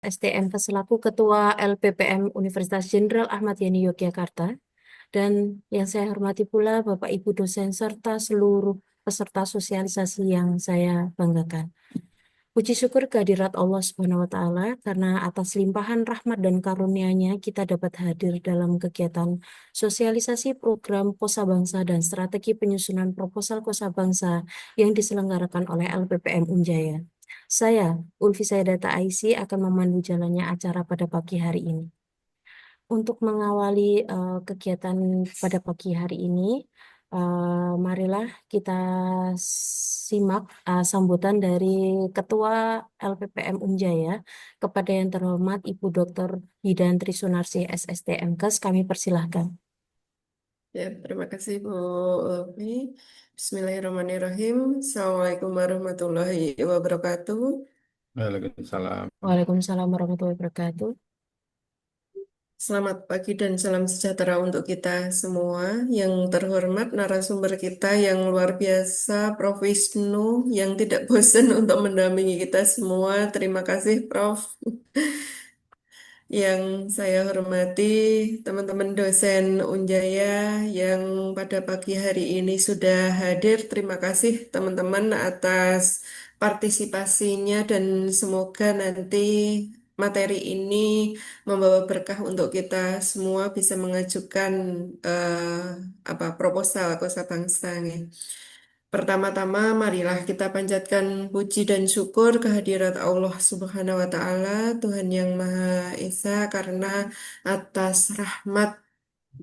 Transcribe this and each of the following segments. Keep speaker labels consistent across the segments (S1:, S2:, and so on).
S1: STM selaku Ketua LPPM Universitas Jenderal Ahmad Yani Yogyakarta, dan yang saya hormati pula Bapak Ibu dosen serta seluruh peserta sosialisasi yang saya banggakan. Puji syukur kehadirat Allah Subhanahu wa Ta'ala karena atas limpahan rahmat dan karunia-Nya kita dapat hadir dalam kegiatan sosialisasi program Kosa Bangsa dan strategi penyusunan proposal Kosa Bangsa yang diselenggarakan oleh LPPM Unjaya. Saya, Ulfi Saidata Aisy, akan memandu jalannya acara pada pagi hari ini. Untuk mengawali kegiatan pada pagi hari ini, marilah kita simak sambutan dari Ketua LPPM Unjaya kepada yang terhormat Ibu Dr. Hidantri Sunarsi SST MKes. Kami persilahkan.
S2: Ya, terima kasih Bu Ulfi. Bismillahirrahmanirrahim. Assalamualaikum warahmatullahi wabarakatuh.
S3: Waalaikumsalam.
S1: Waalaikumsalam warahmatullahi wabarakatuh.
S2: Selamat pagi dan salam sejahtera untuk kita semua. Yang terhormat narasumber kita yang luar biasa, Prof. Wisnu, yang tidak bosan untuk mendampingi kita semua. Terima kasih, Prof. Yang saya hormati teman-teman dosen Unjaya yang pada pagi hari ini sudah hadir. Terima kasih teman-teman atas partisipasinya dan semoga nanti materi ini membawa berkah untuk kita semua bisa mengajukan proposal kosa bangsa nih. Pertama-tama, marilah kita panjatkan puji dan syukur kehadirat Allah Subhanahu wa Ta'ala, Tuhan yang Maha Esa, karena atas rahmat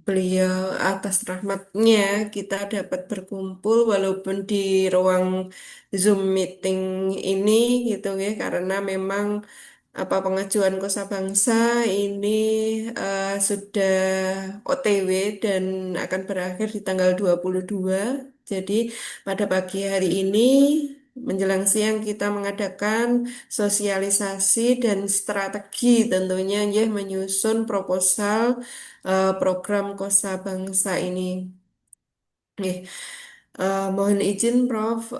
S2: beliau, atas rahmatnya kita dapat berkumpul walaupun di ruang Zoom meeting ini gitu ya, karena memang pengajuan kosa bangsa ini sudah OTW dan akan berakhir di tanggal 22. Jadi pada pagi hari ini menjelang siang kita mengadakan sosialisasi dan strategi tentunya ya menyusun proposal program kosa bangsa ini. Nih, mohon izin Prof,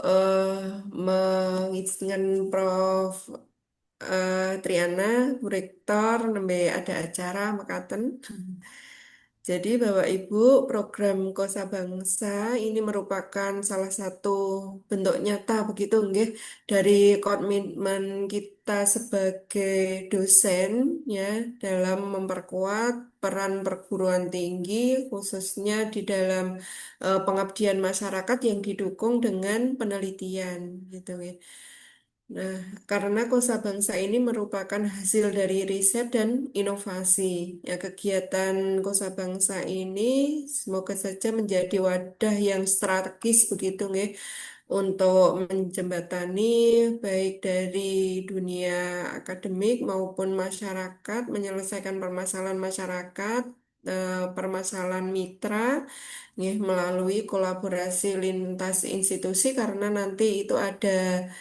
S2: mengizinkan Prof Triana, Bu Rektor, nembe ada acara mekaten. Jadi Bapak Ibu, program Kosa Bangsa ini merupakan salah satu bentuk nyata begitu nggih dari komitmen kita sebagai dosen ya dalam memperkuat peran perguruan tinggi khususnya di dalam pengabdian masyarakat yang didukung dengan penelitian gitu ya. Nah, karena Kosa Bangsa ini merupakan hasil dari riset dan inovasi. Ya, kegiatan Kosa Bangsa ini semoga saja menjadi wadah yang strategis begitu nggih, untuk menjembatani baik dari dunia akademik maupun masyarakat, menyelesaikan permasalahan masyarakat, permasalahan mitra, nggih, melalui kolaborasi lintas institusi karena nanti itu ada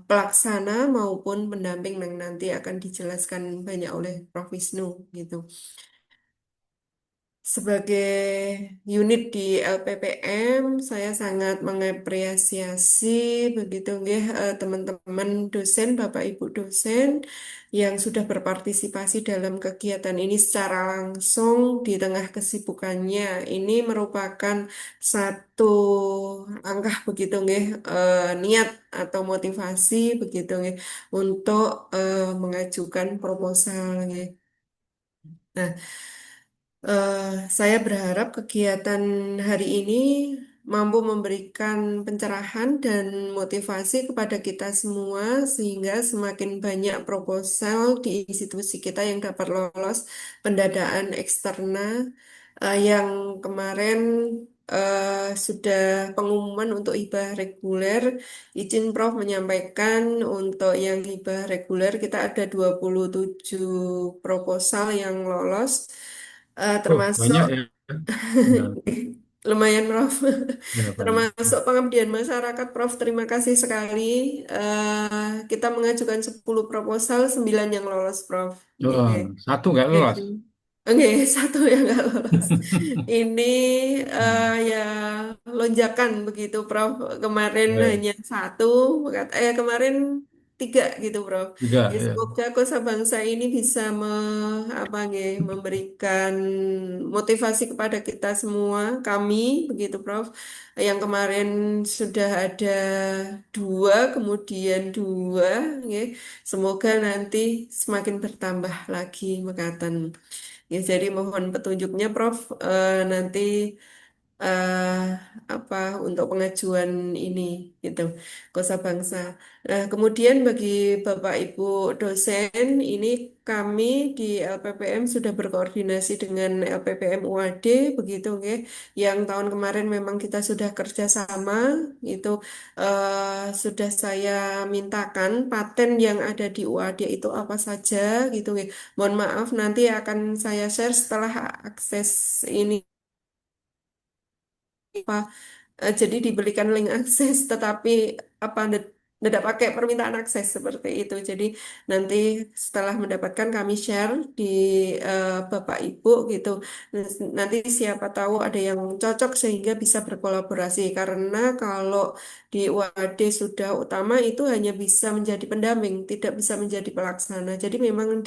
S2: pelaksana maupun pendamping yang nanti akan dijelaskan banyak oleh Prof. Wisnu gitu. Sebagai unit di LPPM, saya sangat mengapresiasi begitu nggih teman-teman dosen, Bapak Ibu dosen yang sudah berpartisipasi dalam kegiatan ini secara langsung di tengah kesibukannya. Ini merupakan satu langkah begitu nggih niat atau motivasi begitu nggih untuk mengajukan proposal nggih. Nah, saya berharap kegiatan hari ini mampu memberikan pencerahan dan motivasi kepada kita semua sehingga semakin banyak proposal di institusi kita yang dapat lolos pendadaan eksternal yang kemarin sudah pengumuman untuk hibah reguler. Izin Prof menyampaikan untuk yang hibah reguler kita ada 27 proposal yang lolos.
S3: Oh,
S2: Termasuk
S3: banyak ya. Ya,
S2: lumayan Prof.
S3: ya banyak.
S2: Termasuk pengabdian masyarakat Prof. Terima kasih sekali. Kita mengajukan 10 proposal, 9 yang lolos Prof.
S3: Oh,
S2: Oke.
S3: satu nggak
S2: Jadi,
S3: lolos.
S2: oke, satu yang nggak lolos. Ini ya lonjakan begitu Prof. Kemarin
S3: Eh,
S2: hanya satu, kemarin tiga gitu, Prof.
S3: Tiga,
S2: Ya,
S3: ya.
S2: semoga Kosa Bangsa ini bisa apa nggih, memberikan motivasi kepada kita semua, kami, begitu, Prof. Yang kemarin sudah ada dua, kemudian dua, nggih. Semoga nanti semakin bertambah lagi mekaten. Ya, jadi mohon petunjuknya, Prof. Nanti eh apa untuk pengajuan ini gitu Kosa Bangsa. Nah, kemudian bagi Bapak Ibu dosen ini kami di LPPM sudah berkoordinasi dengan LPPM UAD begitu nggih. Yang tahun kemarin memang kita sudah kerjasama itu sudah saya mintakan paten yang ada di UAD itu apa saja gitu nggih. Mohon maaf nanti akan saya share setelah akses ini apa jadi diberikan link akses tetapi apa tidak pakai permintaan akses seperti itu. Jadi nanti setelah mendapatkan kami share di Bapak Ibu gitu. Nanti siapa tahu ada yang cocok sehingga bisa berkolaborasi karena kalau di UAD sudah utama itu hanya bisa menjadi pendamping, tidak bisa menjadi pelaksana. Jadi memang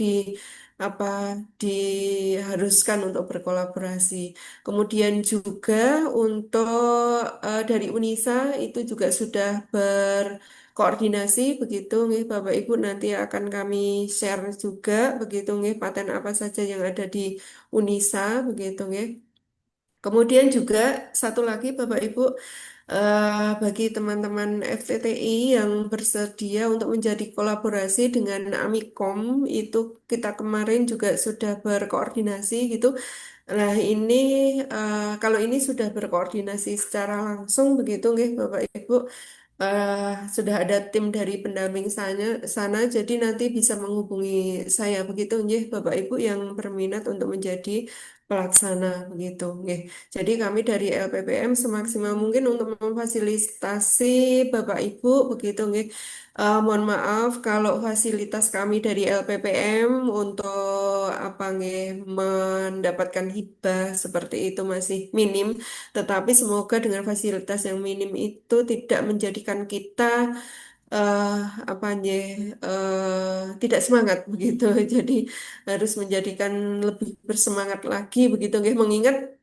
S2: apa diharuskan untuk berkolaborasi. Kemudian juga untuk dari UNISA itu juga sudah berkoordinasi begitu nih Bapak Ibu nanti akan kami share juga begitu nih paten apa saja yang ada di UNISA begitu nih. Kemudian juga satu lagi Bapak Ibu bagi teman-teman FTTI yang bersedia untuk menjadi kolaborasi dengan Amikom itu kita kemarin juga sudah berkoordinasi gitu. Nah, ini kalau ini sudah berkoordinasi secara langsung begitu nggih Bapak Ibu sudah ada tim dari pendamping sana jadi nanti bisa menghubungi saya begitu nggih Bapak Ibu yang berminat untuk menjadi pelaksana begitu nggih. Jadi kami dari LPPM semaksimal mungkin untuk memfasilitasi Bapak Ibu begitu nggih. Mohon maaf kalau fasilitas kami dari LPPM untuk apa nggih mendapatkan hibah seperti itu masih minim, tetapi semoga dengan fasilitas yang minim itu tidak menjadikan kita eh apa nggih tidak semangat begitu. Jadi harus menjadikan lebih bersemangat lagi begitu nggih mengingat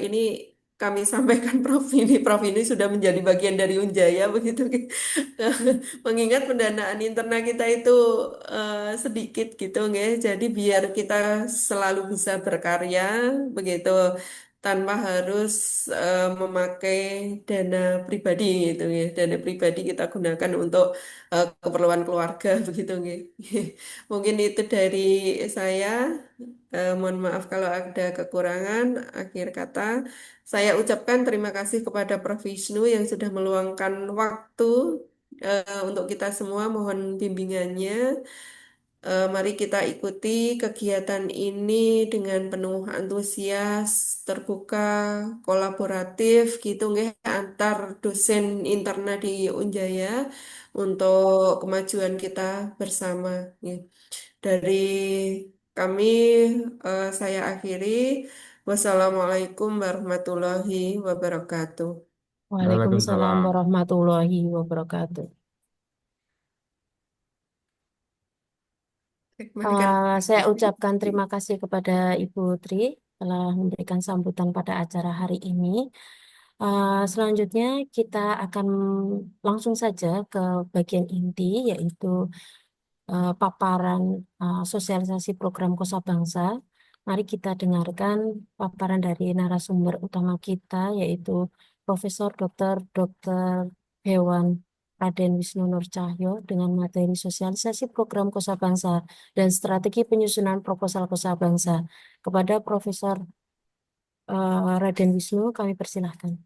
S2: ini kami sampaikan Prof ini sudah menjadi bagian dari Unjaya begitu nggih. Mengingat pendanaan internal kita itu sedikit gitu nggih. Jadi biar kita selalu bisa berkarya begitu tanpa harus memakai dana pribadi gitu ya. Dana pribadi kita gunakan untuk keperluan keluarga begitu nggih. Mungkin itu dari saya. Mohon maaf kalau ada kekurangan. Akhir kata, saya ucapkan terima kasih kepada Prof. Wisnu yang sudah meluangkan waktu untuk kita semua. Mohon bimbingannya. Mari kita ikuti kegiatan ini dengan penuh antusias, terbuka, kolaboratif gitu nggih antar dosen interna di Unjaya untuk kemajuan kita bersama. Nggih. Dari kami saya akhiri. Wassalamualaikum warahmatullahi wabarakatuh.
S1: Waalaikumsalam
S3: Waalaikumsalam.
S1: warahmatullahi wabarakatuh.
S2: Kembalikan.
S1: Saya ucapkan terima kasih kepada Ibu Tri telah memberikan sambutan pada acara hari ini. Selanjutnya kita akan langsung saja ke bagian inti yaitu paparan sosialisasi program Kosa Bangsa. Mari kita dengarkan paparan dari narasumber utama kita yaitu Profesor Dr. Hewan Raden Wisnu Nur Cahyo dengan materi sosialisasi program Kosa Bangsa dan strategi penyusunan proposal Kosa Bangsa. Kepada Profesor Raden Wisnu kami persilahkan.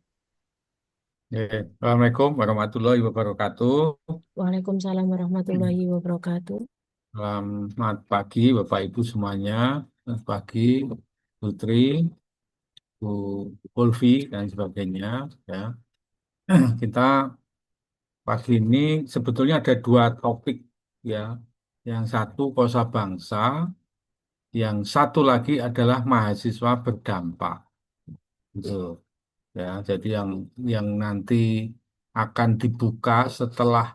S3: Ya, Assalamualaikum warahmatullahi wabarakatuh.
S1: Waalaikumsalam warahmatullahi wabarakatuh.
S3: Selamat pagi Bapak Ibu semuanya. Selamat pagi Putri, Bu Ulfi dan sebagainya. Ya, kita pagi ini sebetulnya ada dua topik ya. Yang satu kosa bangsa, yang satu lagi adalah mahasiswa berdampak. Gitu. Ya, jadi yang nanti akan dibuka setelah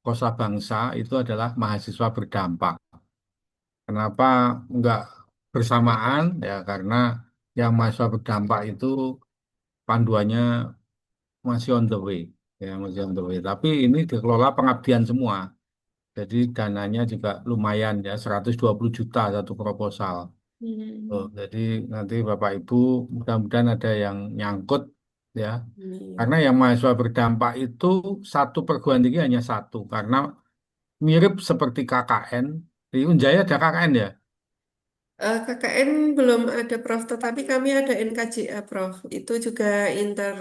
S3: Kosa Bangsa itu adalah mahasiswa berdampak. Kenapa enggak bersamaan? Ya karena yang mahasiswa berdampak itu panduannya masih on the way, ya masih on the way. Tapi ini dikelola pengabdian semua. Jadi dananya juga lumayan ya, 120 juta satu proposal. Oh,
S2: Hmm.
S3: jadi nanti Bapak Ibu mudah-mudahan ada yang nyangkut ya.
S2: Iya.
S3: Karena yang mahasiswa berdampak itu satu perguruan tinggi hanya satu. Karena mirip seperti KKN. Di Unjaya ada KKN ya?
S2: KKN belum ada Prof, tetapi kami ada NKJA Prof. Itu juga inter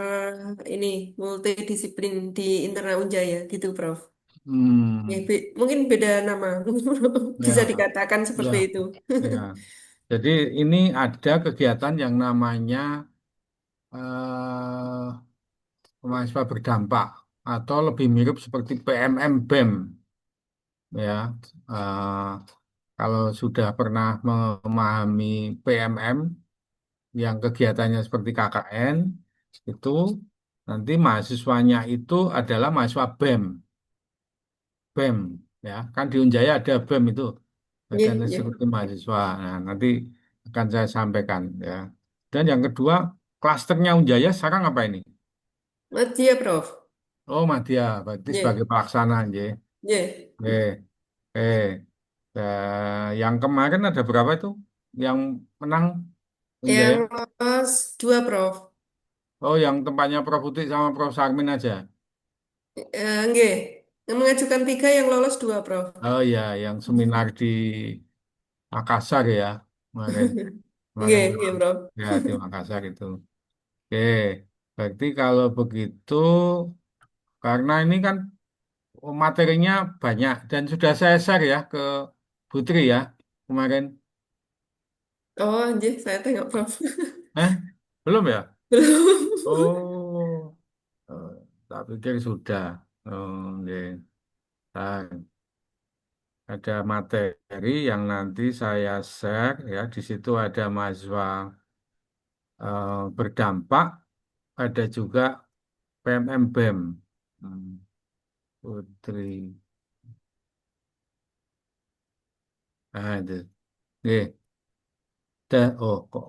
S2: ini multidisiplin di internal Unjaya gitu Prof. Ya,
S3: Hmm,
S2: mungkin beda nama, bisa
S3: ya,
S2: dikatakan seperti
S3: ya,
S2: itu.
S3: ya. Jadi ini ada kegiatan yang namanya mahasiswa berdampak atau lebih mirip seperti PMM BEM ya. Eh, Kalau sudah pernah memahami PMM yang kegiatannya seperti KKN itu nanti mahasiswanya itu adalah mahasiswa BEM, BEM ya. Kan di Unjaya ada BEM itu
S2: Iya,
S3: Badan
S2: iya.
S3: Eksekutif Mahasiswa. Nah, nanti akan saya sampaikan ya. Dan yang kedua, klasternya Unjaya sekarang apa ini?
S2: Iya Prof.
S3: Oh, Madya, berarti sebagai
S2: Iya,
S3: pelaksana ya.
S2: iya.
S3: Yang kemarin ada berapa itu? Yang menang
S2: Yang
S3: Unjaya?
S2: lolos dua Prof.
S3: Oh, yang tempatnya Prof. Utik sama Prof. Sarmin aja.
S2: Enggak. Yang mengajukan tiga, yang lolos dua Prof.
S3: Oh iya, yang seminar di Makassar ya kemarin. Kemarin
S2: Enggak, iya Prof.
S3: ya di Makassar itu. Oke, berarti kalau begitu, karena ini kan materinya banyak dan sudah saya share ya ke Putri ya kemarin.
S2: Oh, anjir, saya tengok Prof.
S3: Eh, belum ya?
S2: Belum.
S3: Oh, eh, tak pikir sudah. Oh, oke. Nah, ada materi yang nanti saya share ya. Di situ ada mahasiswa berdampak, ada juga PMM BEM. Hmm, Putri. Nah, itu. Oke. Oh, kok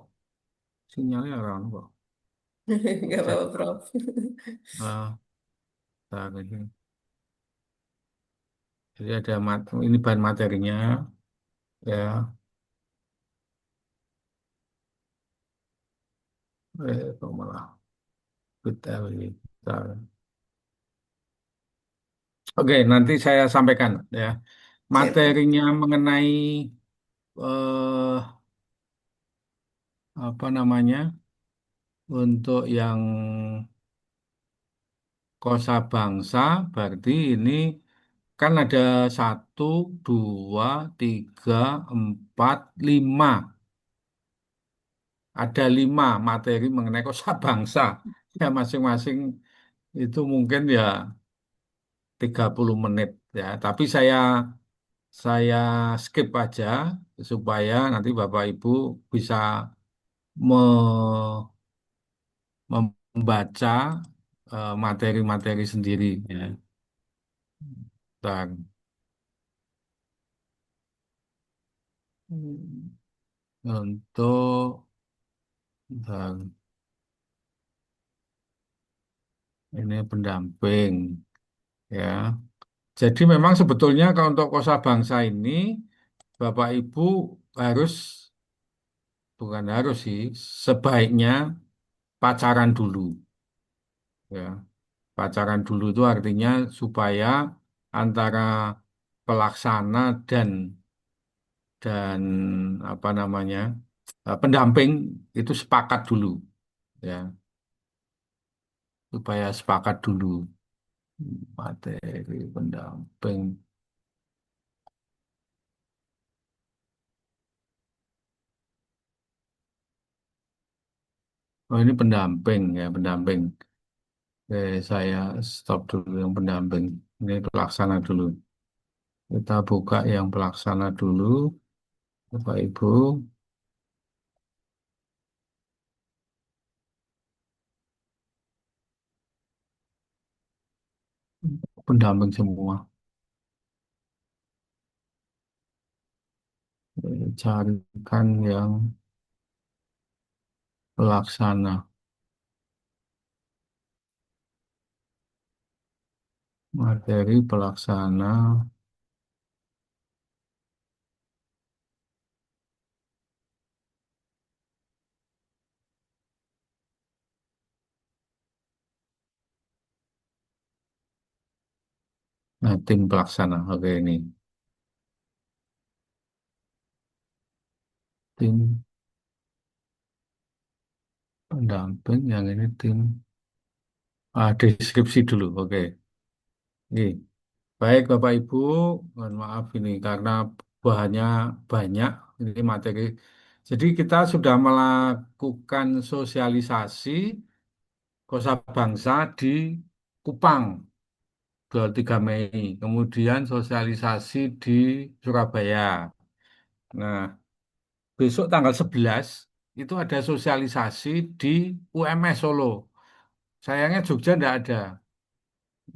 S3: sinyalnya orang kok.
S2: Enggak
S3: Cek.
S2: apa-apa Prof.
S3: Ah, tak ini. Jadi ada ini bahan materinya ya. Kok malah kita ini. Oke, nanti saya sampaikan ya.
S2: Siap Prof.
S3: Materinya mengenai eh, apa namanya untuk yang kosa bangsa, berarti ini kan ada satu, dua, tiga, empat, lima. Ada lima materi mengenai kosa bangsa. Ya masing-masing itu mungkin ya 30 menit ya. Tapi saya skip aja supaya nanti Bapak Ibu bisa me- membaca materi-materi sendiri ya. Dan untuk dan ini pendamping ya. Jadi memang sebetulnya kalau untuk kosa bangsa ini Bapak Ibu harus bukan harus sih sebaiknya pacaran dulu ya. Pacaran dulu itu artinya supaya antara pelaksana dan apa namanya pendamping itu sepakat dulu ya supaya sepakat dulu materi pendamping. Oh ini pendamping ya pendamping. Oke, saya stop dulu yang pendamping. Ini pelaksana dulu. Kita buka yang pelaksana dulu, Bapak Ibu. Pendamping semua. Carikan yang pelaksana. Materi pelaksana. Nah, tim pelaksana. Oke, ini. Tim pendamping, yang ini tim. Deskripsi dulu. Oke. Oke. Baik, Bapak Ibu. Mohon maaf ini karena bahannya banyak. Ini materi. Jadi kita sudah melakukan sosialisasi Kosa Bangsa di Kupang 23 Mei. Kemudian sosialisasi di Surabaya. Nah, besok tanggal 11 itu ada sosialisasi di UMS Solo. Sayangnya Jogja tidak ada.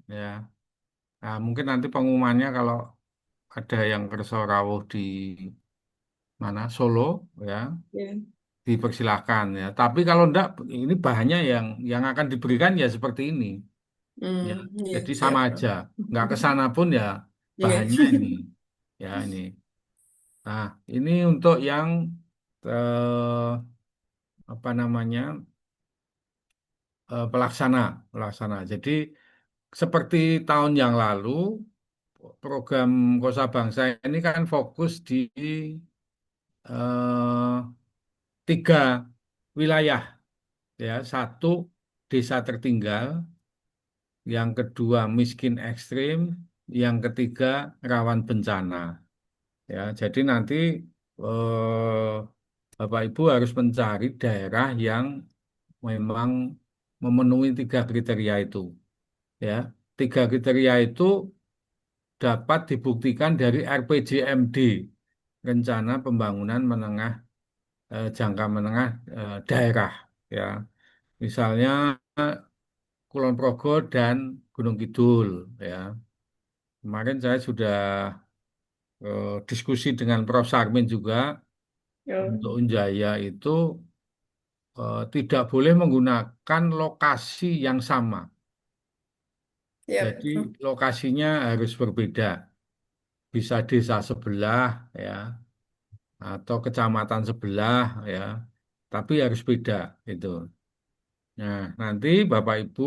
S3: Ya, nah, mungkin nanti pengumumannya kalau ada yang kerso rawuh di mana Solo, ya
S2: Ya.
S3: dipersilahkan ya. Tapi kalau enggak, ini bahannya yang akan diberikan ya seperti ini. Ya,
S2: Iya,
S3: jadi
S2: siap,
S3: sama
S2: Prof.
S3: aja. Nggak ke sana pun ya
S2: Iya.
S3: bahannya ini. Ya ini. Nah, ini untuk yang eh, apa namanya pelaksana, pelaksana. Jadi seperti tahun yang lalu, program Kosa Bangsa ini kan fokus di eh, tiga wilayah, ya. Satu, desa tertinggal, yang kedua miskin ekstrim, yang ketiga rawan bencana. Ya, jadi nanti eh, Bapak Ibu harus mencari daerah yang memang memenuhi tiga kriteria itu. Ya, tiga kriteria itu dapat dibuktikan dari RPJMD, Rencana Pembangunan Menengah Jangka Menengah Daerah. Ya, misalnya Kulon Progo dan Gunung Kidul. Ya, kemarin saya sudah diskusi dengan Prof. Sarmin juga
S2: Oh,
S3: untuk Unjaya itu tidak boleh menggunakan lokasi yang sama.
S2: siap,
S3: Jadi
S2: Prof.
S3: lokasinya harus berbeda. Bisa desa sebelah ya atau kecamatan sebelah ya. Tapi harus beda itu. Nah, nanti Bapak Ibu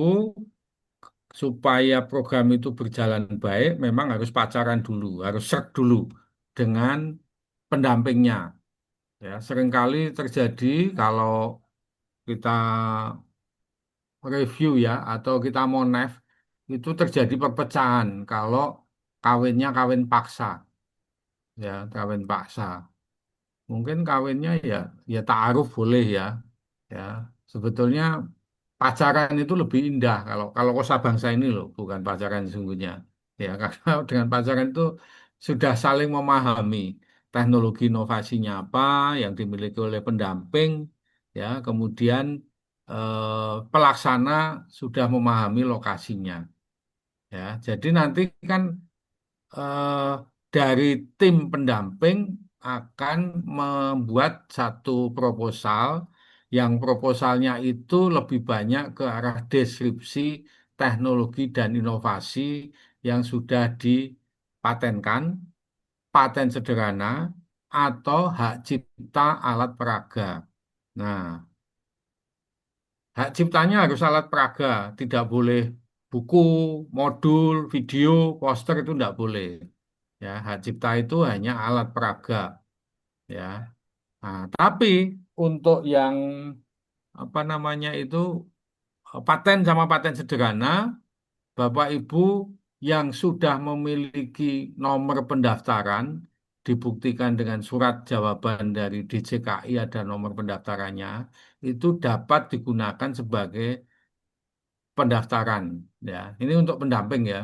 S3: supaya program itu berjalan baik memang harus pacaran dulu, harus serk dulu dengan pendampingnya. Ya, seringkali terjadi kalau kita review ya atau kita mau nef itu terjadi perpecahan kalau kawinnya kawin paksa ya kawin paksa mungkin kawinnya ya ta'aruf boleh ya sebetulnya pacaran itu lebih indah kalau kalau kosa bangsa ini loh bukan pacaran sesungguhnya ya karena dengan pacaran itu sudah saling memahami teknologi inovasinya apa yang dimiliki oleh pendamping ya kemudian pelaksana sudah memahami lokasinya ya jadi nanti kan eh, dari tim pendamping akan membuat satu proposal yang proposalnya itu lebih banyak ke arah deskripsi teknologi dan inovasi yang sudah dipatenkan, paten sederhana, atau hak cipta alat peraga. Nah, hak ciptanya harus alat peraga, tidak boleh buku, modul, video, poster itu tidak boleh. Ya, hak cipta itu hanya alat peraga. Ya, nah, tapi untuk yang apa namanya itu paten sama paten sederhana, Bapak Ibu yang sudah memiliki nomor pendaftaran dibuktikan dengan surat jawaban dari DJKI ada nomor pendaftarannya, itu dapat digunakan sebagai pendaftaran ya. Ini untuk pendamping ya.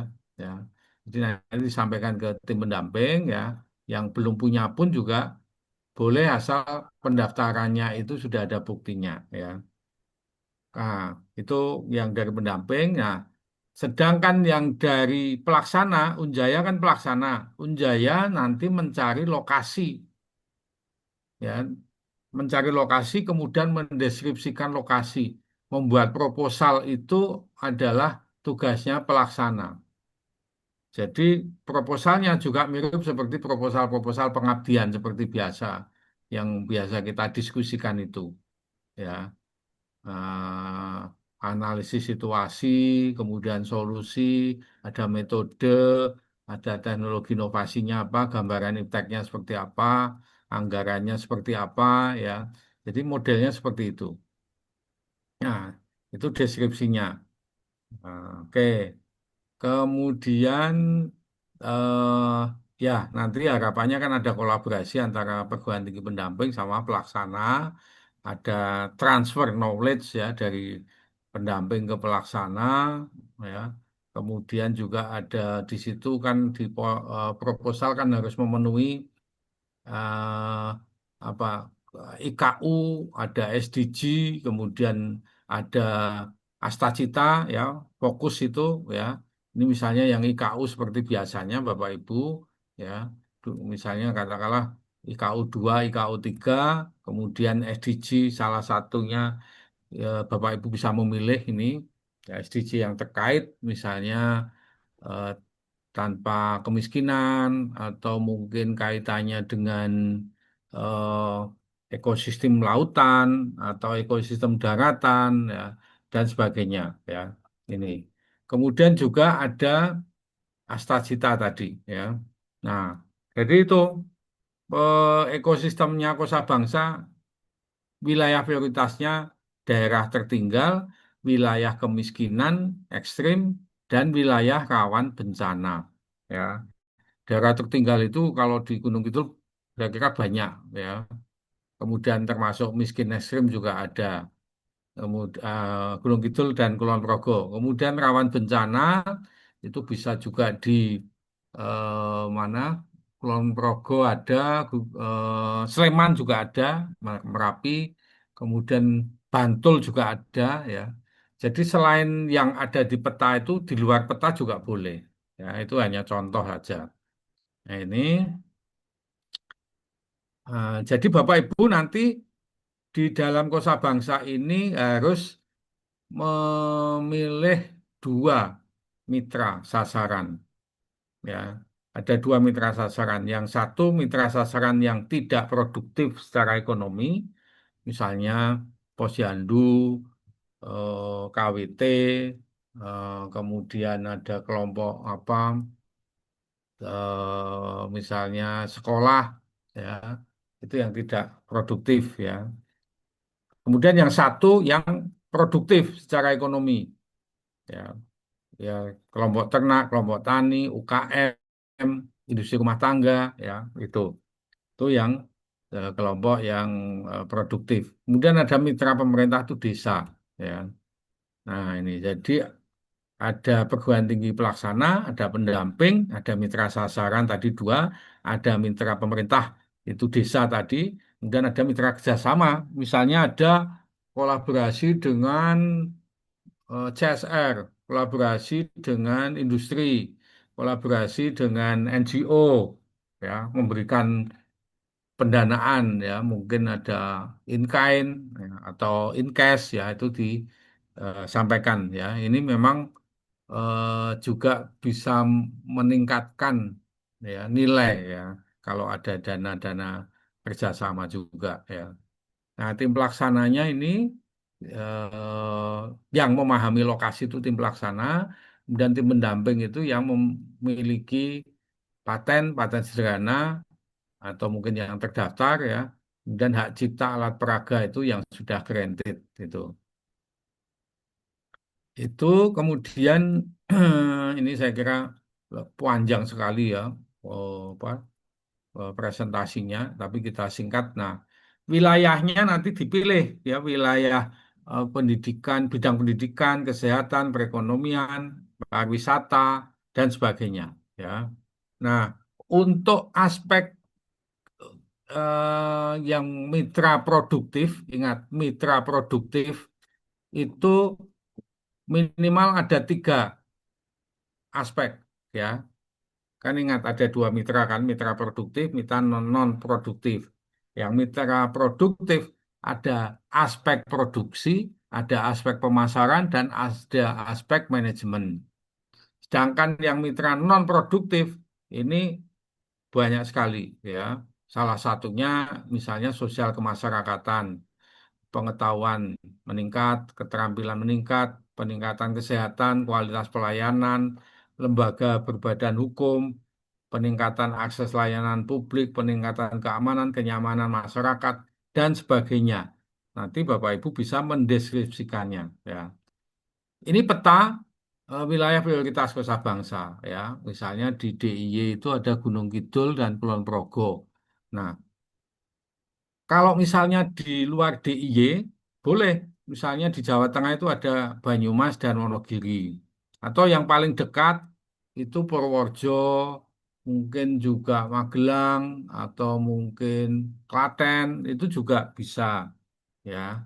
S3: Jadi nanti disampaikan ke tim pendamping ya. Yang belum punya pun juga boleh asal pendaftarannya itu sudah ada buktinya ya. Nah, itu yang dari pendamping. Nah, sedangkan yang dari pelaksana, Unjaya kan pelaksana. Unjaya nanti mencari lokasi ya, mencari lokasi, kemudian mendeskripsikan lokasi. Membuat proposal itu adalah tugasnya pelaksana. Jadi proposalnya juga mirip seperti proposal-proposal pengabdian seperti biasa yang biasa kita diskusikan itu, ya. Eh, Analisis situasi, kemudian solusi, ada metode, ada teknologi inovasinya apa, gambaran impactnya seperti apa, anggarannya seperti apa, ya. Jadi modelnya seperti itu. Nah, itu deskripsinya. Oke. Kemudian eh, ya nanti harapannya kan ada kolaborasi antara perguruan tinggi pendamping sama pelaksana, ada transfer knowledge ya dari pendamping ke pelaksana ya. Kemudian juga ada di situ kan di proposal kan harus memenuhi eh, apa IKU, ada SDG, kemudian ada Astacita ya, fokus itu ya. Ini misalnya yang IKU seperti biasanya Bapak Ibu ya. Misalnya katakanlah IKU 2, IKU 3, kemudian SDG salah satunya ya, Bapak Ibu bisa memilih ini ya, SDG yang terkait misalnya eh, tanpa kemiskinan atau mungkin kaitannya dengan ekosistem lautan atau ekosistem daratan ya dan sebagainya ya ini. Kemudian juga ada Astagita tadi ya. Nah, jadi itu ekosistemnya Kosa Bangsa wilayah prioritasnya daerah tertinggal, wilayah kemiskinan ekstrim, dan wilayah rawan bencana. Ya, daerah tertinggal itu kalau di Gunung Kidul kira-kira banyak ya. Kemudian termasuk miskin ekstrim juga ada. Kemudian Gunung Kidul dan Kulon Progo. Kemudian rawan bencana itu bisa juga di mana? Kulon Progo ada, Sleman juga ada, Merapi, kemudian Bantul juga ada ya. Jadi selain yang ada di peta itu di luar peta juga boleh. Ya, itu hanya contoh saja. Nah, ini jadi Bapak Ibu nanti di dalam kosa bangsa ini harus memilih dua mitra sasaran. Ya, ada dua mitra sasaran. Yang satu mitra sasaran yang tidak produktif secara ekonomi, misalnya posyandu, KWT, kemudian ada kelompok apa, misalnya sekolah, ya, itu yang tidak produktif, ya. Kemudian yang satu yang produktif secara ekonomi, ya, ya kelompok ternak, kelompok tani, UKM, industri rumah tangga, ya itu yang kelompok yang produktif. Kemudian ada mitra pemerintah itu desa, ya. Nah ini jadi ada perguruan tinggi pelaksana, ada pendamping, ada mitra sasaran tadi dua, ada mitra pemerintah itu desa tadi, kemudian ada mitra kerjasama, misalnya ada kolaborasi dengan CSR, kolaborasi dengan industri, kolaborasi dengan NGO, ya, memberikan pendanaan ya, mungkin ada in kind ya, atau in cash ya itu disampaikan ya. Ini memang juga bisa meningkatkan ya nilai ya kalau ada dana-dana kerjasama juga ya. Nah, tim pelaksananya ini yang memahami lokasi itu tim pelaksana, dan tim pendamping itu yang memiliki paten sederhana atau mungkin yang terdaftar ya, dan hak cipta alat peraga itu yang sudah granted itu. Itu kemudian ini saya kira panjang sekali ya apa, presentasinya, tapi kita singkat. Nah, wilayahnya nanti dipilih ya wilayah pendidikan, bidang pendidikan, kesehatan, perekonomian, pariwisata dan sebagainya ya. Nah, untuk aspek yang mitra produktif, ingat mitra produktif itu minimal ada tiga aspek ya. Kan ingat ada dua mitra kan, mitra produktif, mitra non produktif. Yang mitra produktif ada aspek produksi, ada aspek pemasaran, dan ada aspek manajemen. Sedangkan yang mitra non produktif ini banyak sekali ya. Salah satunya misalnya sosial kemasyarakatan, pengetahuan meningkat, keterampilan meningkat, peningkatan kesehatan, kualitas pelayanan, lembaga berbadan hukum, peningkatan akses layanan publik, peningkatan keamanan, kenyamanan masyarakat, dan sebagainya. Nanti Bapak Ibu bisa mendeskripsikannya ya. Ini peta wilayah prioritas Kosa Bangsa ya. Misalnya di DIY itu ada Gunung Kidul dan Kulon Progo. Nah, kalau misalnya di luar DIY, boleh. Misalnya di Jawa Tengah itu ada Banyumas dan Wonogiri. Atau yang paling dekat itu Purworejo, mungkin juga Magelang, atau mungkin Klaten, itu juga bisa. Ya,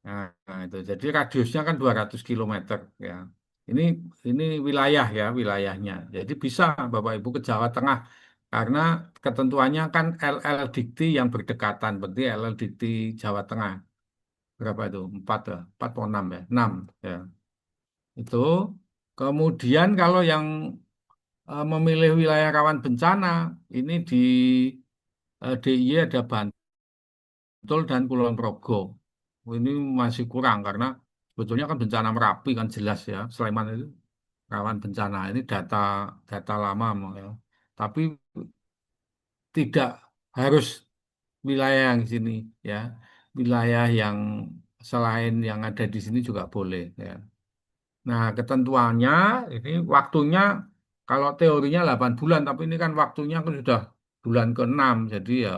S3: nah, itu. Jadi radiusnya kan 200 kilometer. Ya. Ini ini wilayah ya, wilayahnya. Jadi bisa Bapak Ibu ke Jawa Tengah karena ketentuannya kan LL Dikti yang berdekatan, berarti LL Dikti Jawa Tengah. Berapa itu? 4 ya? 4 atau 6 ya? 6 ya. Itu. Kemudian kalau yang memilih wilayah rawan bencana, ini di DIY ada Bantul dan Kulon Progo. Ini masih kurang karena sebetulnya kan bencana Merapi kan jelas ya. Sleman itu rawan bencana. Ini data data lama ya. Tapi tidak harus wilayah yang di sini ya. Wilayah yang selain yang ada di sini juga boleh ya. Nah, ketentuannya ini waktunya kalau teorinya 8 bulan, tapi ini kan waktunya kan sudah bulan ke-6, jadi ya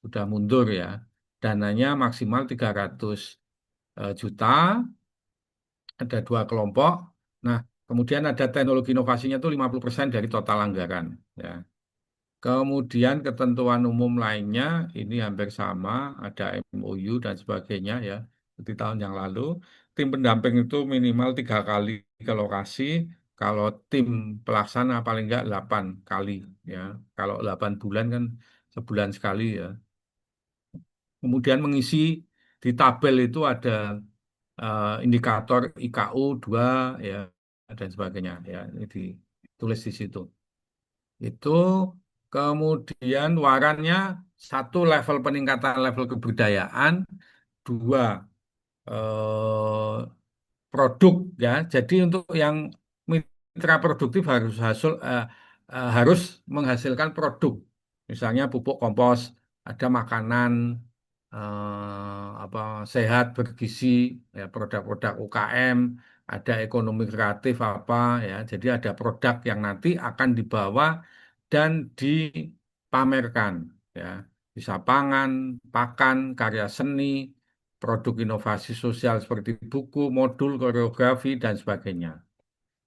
S3: sudah mundur ya. Dananya maksimal 300 juta, ada 2 kelompok. Nah, kemudian ada teknologi inovasinya itu 50% dari total anggaran. Ya. Kemudian ketentuan umum lainnya ini hampir sama, ada MOU dan sebagainya ya. Di tahun yang lalu, tim pendamping itu minimal 3 kali ke lokasi. Kalau tim pelaksana paling enggak 8 kali ya. Kalau 8 bulan kan sebulan sekali ya. Kemudian mengisi di tabel itu ada indikator IKU 2 ya dan sebagainya ya. Ini ditulis di situ. Itu kemudian warannya satu level peningkatan level kebudayaan, dua eh, produk ya. Jadi untuk yang mitra produktif harus menghasilkan produk. Misalnya pupuk kompos, ada makanan apa sehat bergizi, ya produk-produk UKM, ada ekonomi kreatif apa ya. Jadi ada produk yang nanti akan dibawa dan dipamerkan ya. Bisa pangan, pakan, karya seni, produk inovasi sosial seperti buku, modul, koreografi, dan sebagainya.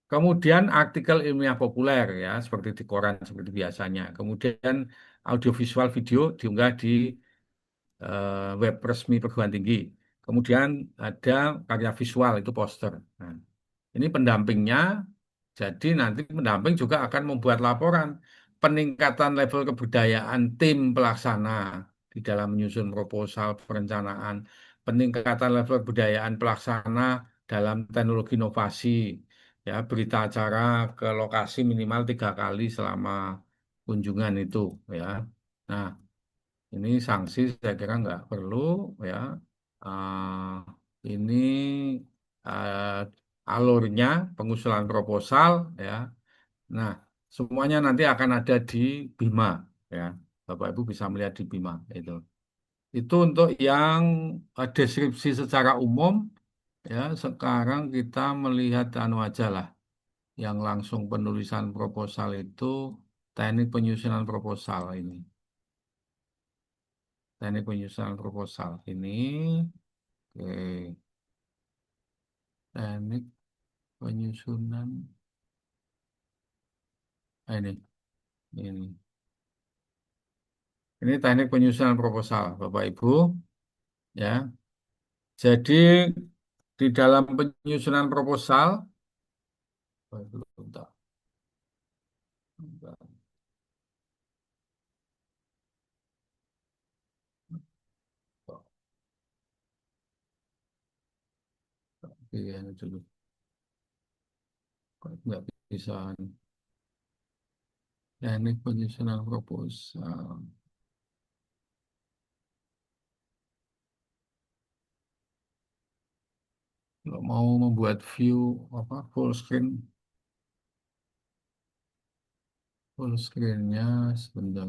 S3: Kemudian artikel ilmiah populer ya, seperti di koran seperti biasanya. Kemudian audiovisual video diunggah di web resmi perguruan tinggi. Kemudian ada karya visual itu poster. Nah, ini pendampingnya. Jadi nanti pendamping juga akan membuat laporan peningkatan level kebudayaan tim pelaksana di dalam menyusun proposal perencanaan, peningkatan level kebudayaan pelaksana dalam teknologi inovasi, ya berita acara ke lokasi minimal 3 kali selama kunjungan itu, ya. Nah, ini sanksi saya kira nggak perlu, ya. Ini alurnya pengusulan proposal, ya. Nah, semuanya nanti akan ada di Bima, ya. Bapak Ibu bisa melihat di Bima itu. Itu untuk yang deskripsi secara umum, ya. Sekarang kita melihat anu aja lah, yang langsung penulisan proposal itu teknik penyusunan proposal ini. Teknik penyusunan proposal ini, oke, teknik penyusunan ini. Ini teknik penyusunan proposal, Bapak Ibu, ya. Jadi di dalam penyusunan proposal, bentar, bentar. Iya, dulu kok nggak bisa. Teknik penyusunan proposal. Kalau mau membuat view apa full screennya sebentar.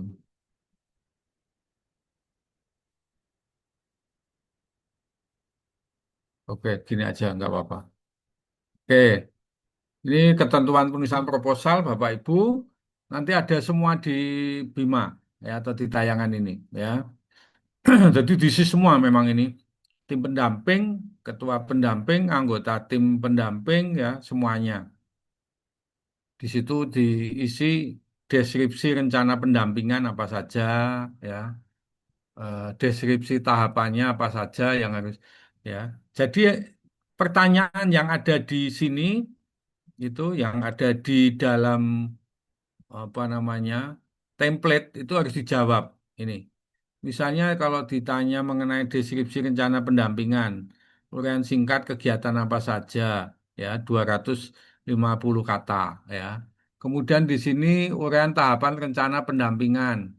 S3: Oke, gini aja nggak apa-apa. Oke, ini ketentuan penulisan proposal Bapak Ibu nanti ada semua di Bima ya atau di tayangan ini ya. Jadi diisi semua memang ini tim pendamping, ketua pendamping, anggota tim pendamping ya semuanya. Di situ diisi deskripsi rencana pendampingan apa saja ya, deskripsi tahapannya apa saja yang harus ya. Jadi pertanyaan yang ada di sini itu yang ada di dalam apa namanya template itu harus dijawab ini. Misalnya kalau ditanya mengenai deskripsi rencana pendampingan, uraian singkat kegiatan apa saja, ya 250 kata, ya. Kemudian di sini uraian tahapan rencana pendampingan,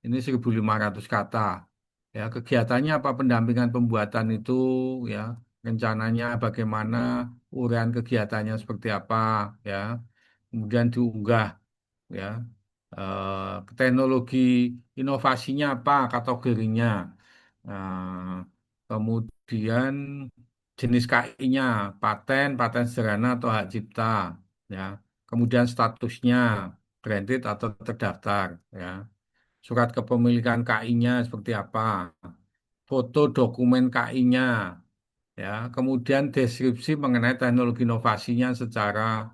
S3: ini 1.500 kata, ya. Kegiatannya apa pendampingan pembuatan itu, ya. Rencananya bagaimana, uraian kegiatannya seperti apa, ya. Kemudian diunggah ya teknologi inovasinya apa kategorinya. Kemudian jenis KI-nya paten paten sederhana atau hak cipta ya, kemudian statusnya granted atau terdaftar ya, surat kepemilikan KI-nya seperti apa, foto dokumen KI-nya ya, kemudian deskripsi mengenai teknologi inovasinya secara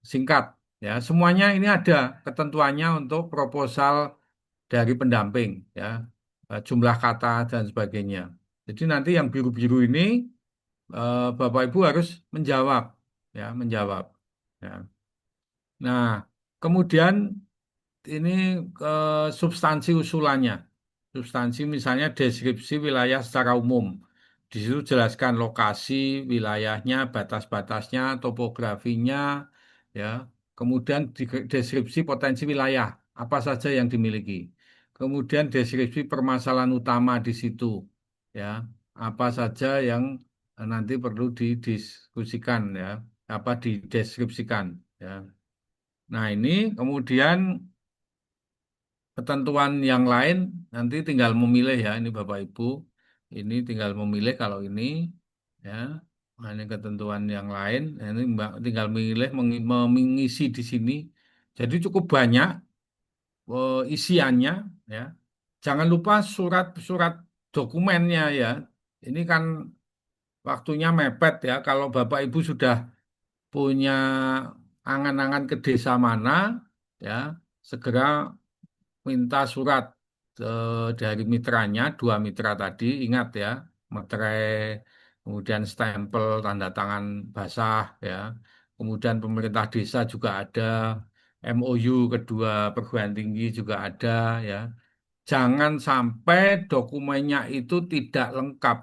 S3: singkat ya, semuanya ini ada ketentuannya untuk proposal dari pendamping ya, jumlah kata dan sebagainya. Jadi nanti yang biru-biru ini Bapak Ibu harus menjawab ya, menjawab ya. Nah, kemudian ini substansi usulannya. Substansi misalnya deskripsi wilayah secara umum. Di situ jelaskan lokasi, wilayahnya, batas-batasnya, topografinya, ya. Kemudian deskripsi potensi wilayah, apa saja yang dimiliki. Kemudian deskripsi permasalahan utama di situ, ya. Apa saja yang nanti perlu didiskusikan, ya. Apa dideskripsikan, ya. Nah, ini kemudian ketentuan yang lain nanti tinggal memilih ya, ini Bapak Ibu. Ini tinggal memilih kalau ini ya. Nah, ini ketentuan yang lain. Nah, ini tinggal memilih mengisi di sini. Jadi cukup banyak isiannya ya. Jangan lupa surat-surat dokumennya ya. Ini kan waktunya mepet ya. Kalau Bapak Ibu sudah punya angan-angan ke desa mana ya, segera minta surat dari mitranya, dua mitra tadi, ingat ya, materai, kemudian stempel, tanda tangan basah, ya. Kemudian pemerintah desa juga ada, MOU kedua perguruan tinggi juga ada, ya. Jangan sampai dokumennya itu tidak lengkap,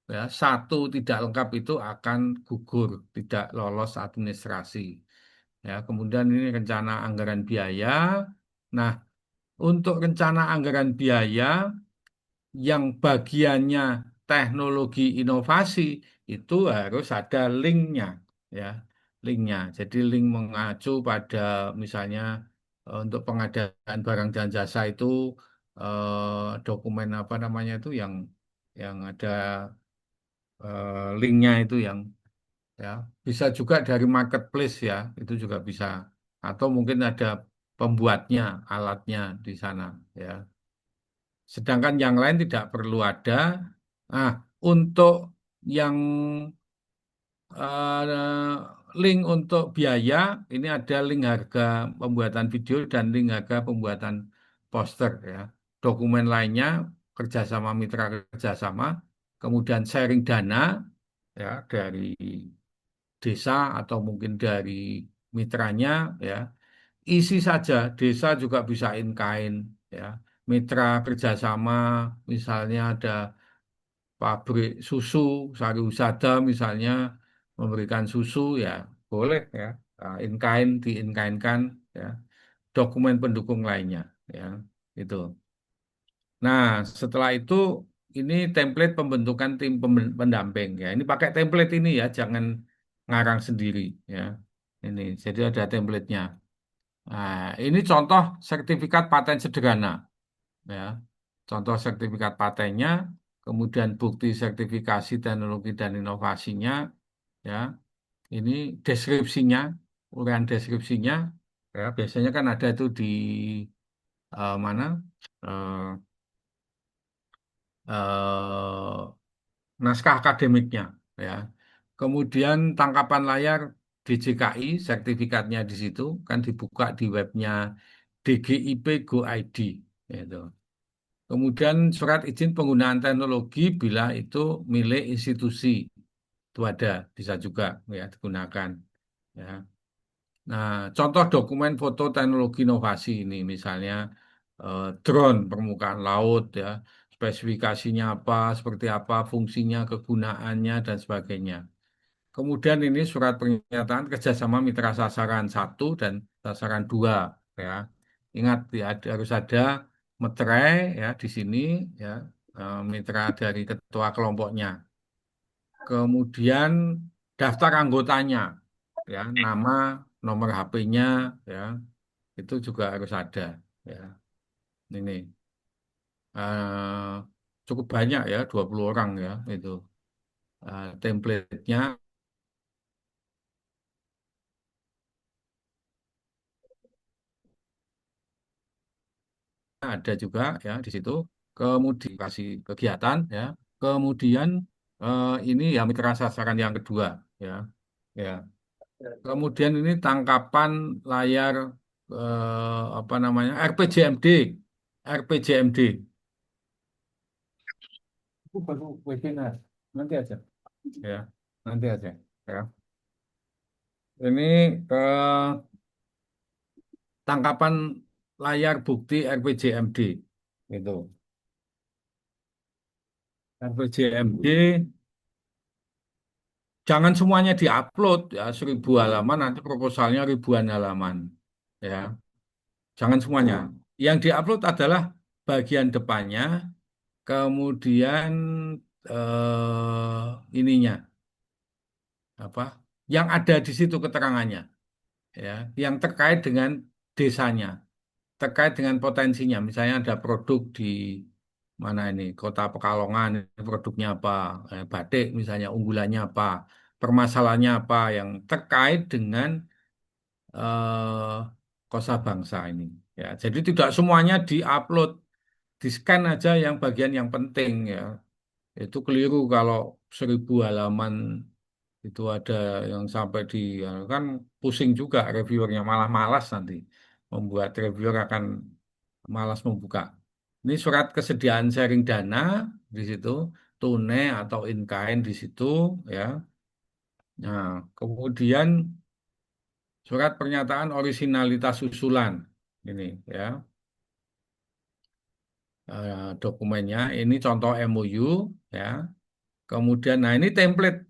S3: ya. Satu tidak lengkap itu akan gugur, tidak lolos administrasi. Ya, kemudian ini rencana anggaran biaya. Nah, untuk rencana anggaran biaya yang bagiannya teknologi inovasi itu harus ada linknya, ya, linknya. Jadi link mengacu pada misalnya untuk pengadaan barang dan jasa itu dokumen apa namanya itu yang ada linknya itu yang ya bisa juga dari marketplace ya itu juga bisa atau mungkin ada pembuatnya alatnya di sana ya. Sedangkan yang lain tidak perlu ada. Nah, untuk yang eh, link untuk biaya, ini ada link harga pembuatan video dan link harga pembuatan poster ya. Dokumen lainnya kerjasama mitra kerjasama, kemudian sharing dana ya dari desa atau mungkin dari mitranya ya. Isi saja, desa juga bisa in kind ya. Mitra kerjasama, misalnya ada pabrik susu, Sari Usada misalnya, memberikan susu ya boleh ya. In kind, di in kind kan ya. Dokumen pendukung lainnya ya itu. Nah, setelah itu ini template pembentukan tim pendamping ya. Ini pakai template ini ya, jangan ngarang sendiri ya. Ini jadi ada templatenya. Nah, ini contoh sertifikat paten sederhana ya. Contoh sertifikat patennya, kemudian bukti sertifikasi teknologi dan inovasinya ya. Ini deskripsinya, uraian deskripsinya ya. Biasanya kan ada itu di mana? Eh, eh, Naskah akademiknya ya. Kemudian tangkapan layar DJKI sertifikatnya di situ kan dibuka di webnya DGIP Go ID gitu. Kemudian surat izin penggunaan teknologi bila itu milik institusi itu ada bisa juga ya digunakan ya. Nah, contoh dokumen foto teknologi inovasi ini misalnya drone permukaan laut ya, spesifikasinya apa, seperti apa, fungsinya, kegunaannya dan sebagainya. Kemudian ini surat pernyataan kerjasama mitra sasaran satu dan sasaran dua ya. Ingat ya harus ada meterai ya di sini ya mitra dari ketua kelompoknya. Kemudian daftar anggotanya ya, nama, nomor HP-nya ya, itu juga harus ada ya. Ini eh, cukup banyak ya, 20 orang ya itu. Template-nya ada juga ya di situ. Kemudian kasih kegiatan ya. Kemudian ini ya mitra sasaran yang kedua ya. Ya. Kemudian ini tangkapan layar apa namanya RPJMD. RPJMD. Itu baru webinar. Nanti aja. Ya, nanti aja. Ya. Ini tangkapan layar bukti RPJMD. Itu. RPJMD jangan semuanya diupload ya 1.000 halaman nanti proposalnya ribuan halaman. Ya, jangan semuanya. Yang diupload adalah bagian depannya, kemudian ininya apa? Yang ada di situ keterangannya. Ya, yang terkait dengan desanya, terkait dengan potensinya. Misalnya ada produk di mana ini, Kota Pekalongan, ini produknya apa, batik misalnya unggulannya apa, permasalahannya apa yang terkait dengan eh, Kosa Bangsa ini. Ya, jadi tidak semuanya diupload, di-scan aja yang bagian yang penting ya. Itu keliru kalau 1.000 halaman itu ada yang sampai di ya, kan pusing juga reviewernya malah malas nanti membuat reviewer akan malas membuka. Ini surat kesediaan sharing dana di situ, tunai atau in kind di situ ya. Nah, kemudian surat pernyataan orisinalitas usulan ini ya. Dokumennya ini contoh MOU ya. Kemudian nah ini template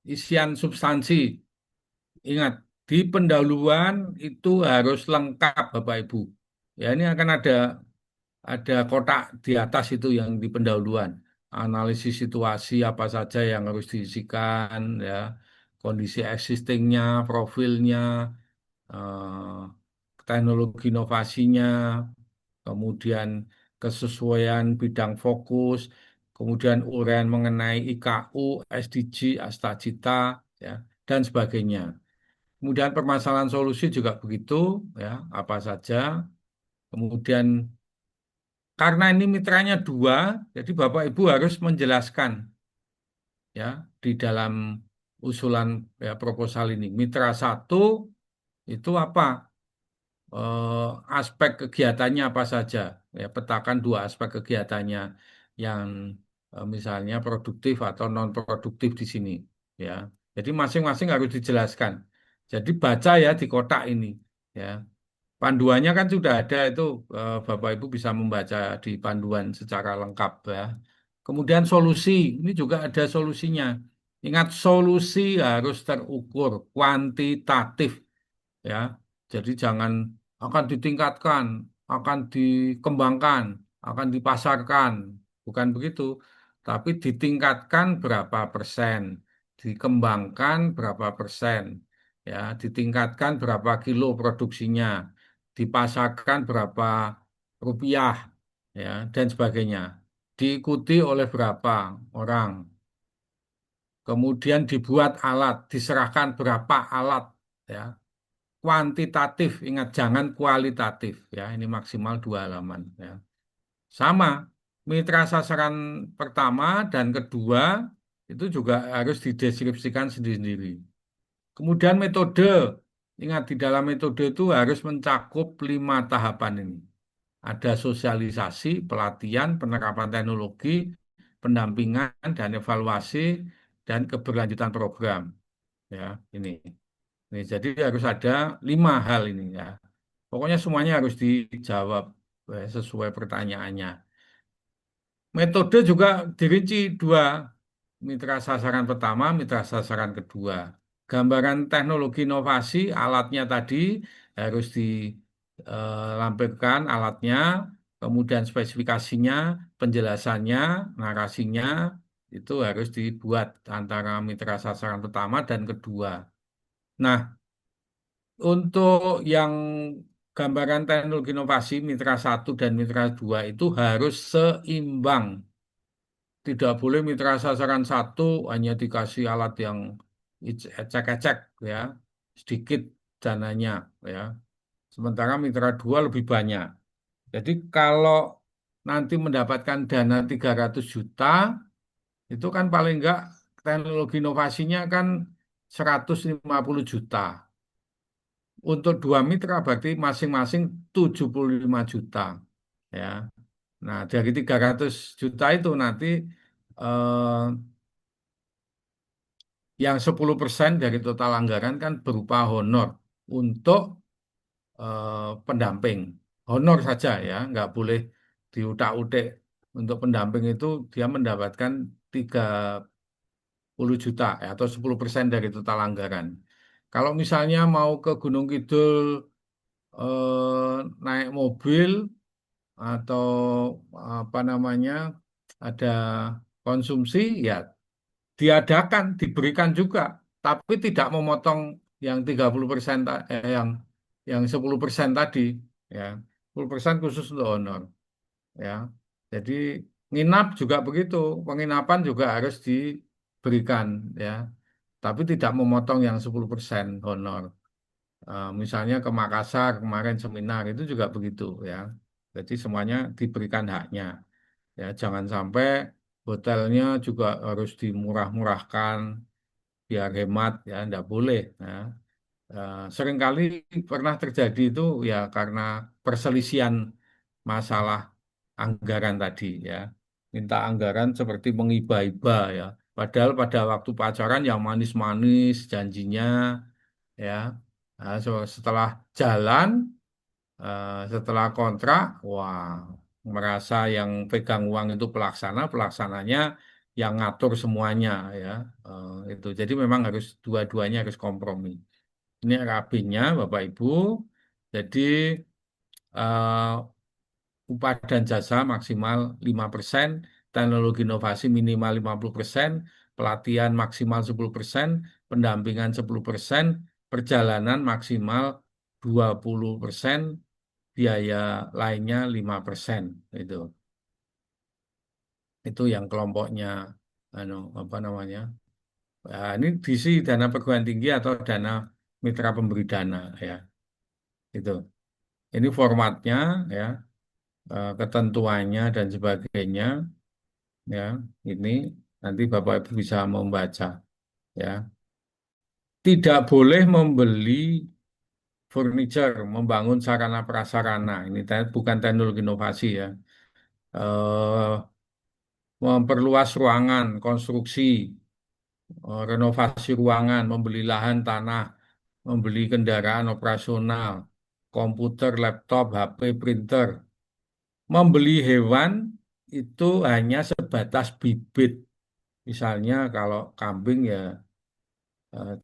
S3: isian substansi. Ingat, di pendahuluan itu harus lengkap Bapak Ibu. Ya, ini akan ada kotak di atas itu yang di pendahuluan. Analisis situasi apa saja yang harus diisikan, ya, kondisi existingnya, profilnya, teknologi inovasinya, kemudian kesesuaian bidang fokus, kemudian uraian mengenai IKU, SDG, Astagita, ya, dan sebagainya. Kemudian permasalahan solusi juga begitu, ya, apa saja. Kemudian karena ini mitranya dua, jadi Bapak Ibu harus menjelaskan ya di dalam usulan ya, proposal ini. Mitra satu itu apa? Aspek kegiatannya apa saja? Ya, petakan dua aspek kegiatannya yang misalnya produktif atau non produktif di sini. Ya, jadi masing-masing harus dijelaskan. Jadi baca ya di kotak ini. Ya, panduannya kan sudah ada itu Bapak Ibu bisa membaca di panduan secara lengkap ya. Kemudian solusi, ini juga ada solusinya. Ingat, solusi harus terukur, kuantitatif, ya. Jadi jangan akan ditingkatkan, akan dikembangkan, akan dipasarkan, bukan begitu. Tapi ditingkatkan berapa persen, dikembangkan berapa persen, ya, ditingkatkan berapa kilo produksinya, dipasarkan berapa rupiah, ya, dan sebagainya. Diikuti oleh berapa orang. Kemudian dibuat alat, diserahkan berapa alat, ya. Kuantitatif, ingat jangan kualitatif, ya. Ini maksimal 2 halaman, ya. Sama, mitra sasaran pertama dan kedua itu juga harus dideskripsikan sendiri-sendiri. Kemudian metode, ingat di dalam metode itu harus mencakup 5 tahapan ini. Ada sosialisasi, pelatihan, penerapan teknologi, pendampingan dan evaluasi dan keberlanjutan program. Ya, ini. Jadi harus ada 5 hal ini, ya. Pokoknya semuanya harus dijawab sesuai pertanyaannya. Metode juga dirinci 2, mitra sasaran pertama, mitra sasaran kedua. Gambaran teknologi inovasi, alatnya tadi harus dilampirkan alatnya, kemudian spesifikasinya, penjelasannya, narasinya, itu harus dibuat antara mitra sasaran pertama dan kedua. Nah, untuk yang gambaran teknologi inovasi mitra 1 dan mitra 2 itu harus seimbang. Tidak boleh mitra sasaran 1 hanya dikasih alat yang ecek-ecek, ya, sedikit dananya, ya. Sementara mitra 2 lebih banyak. Jadi kalau nanti mendapatkan dana 300 juta, itu kan paling enggak teknologi inovasinya kan 150 juta. Untuk 2 mitra berarti masing-masing 75 juta. Ya. Nah, dari 300 juta itu nanti eh, yang 10% dari total anggaran kan berupa honor untuk pendamping. Honor saja, ya, nggak boleh diutak-utik. Untuk pendamping itu dia mendapatkan 30 juta, ya, atau 10% dari total anggaran. Kalau misalnya mau ke Gunung Kidul naik mobil atau apa namanya ada konsumsi, ya diadakan, diberikan juga, tapi tidak memotong yang 30%, yang 10% tadi, ya. 10% khusus untuk honor, ya. Jadi nginap juga begitu, penginapan juga harus diberikan, ya. Tapi tidak memotong yang 10% honor. Misalnya ke Makassar kemarin seminar itu juga begitu, ya. Jadi semuanya diberikan haknya. Ya, jangan sampai hotelnya juga harus dimurah-murahkan biar hemat, ya, enggak boleh. Ya. Seringkali pernah terjadi itu ya karena perselisihan masalah anggaran tadi, ya. Minta anggaran seperti mengiba-iba, ya. Padahal pada waktu pacaran yang manis-manis janjinya, ya. Nah, setelah jalan, setelah kontrak, wah, merasa yang pegang uang itu pelaksana, pelaksananya yang ngatur semuanya, ya. Itu. Jadi memang harus dua-duanya harus kompromi. Ini RAB-nya, Bapak Ibu. Jadi eh, upah dan jasa maksimal 5%, teknologi inovasi minimal 50%, pelatihan maksimal 10%, pendampingan 10%, perjalanan maksimal 20%, biaya lainnya 5%. Itu. Itu yang kelompoknya anu, apa namanya? Ini diisi dana perguruan tinggi atau dana mitra pemberi dana, ya. Itu. Ini formatnya, ya, ketentuannya dan sebagainya, ya. Ini nanti Bapak Ibu bisa membaca, ya. Tidak boleh membeli furniture, membangun sarana prasarana. Ini bukan teknologi inovasi, ya. Eh, Memperluas ruangan, konstruksi, renovasi ruangan, membeli lahan tanah, membeli kendaraan operasional, komputer, laptop, HP, printer, membeli hewan itu hanya sebatas bibit, Misalnya kalau kambing ya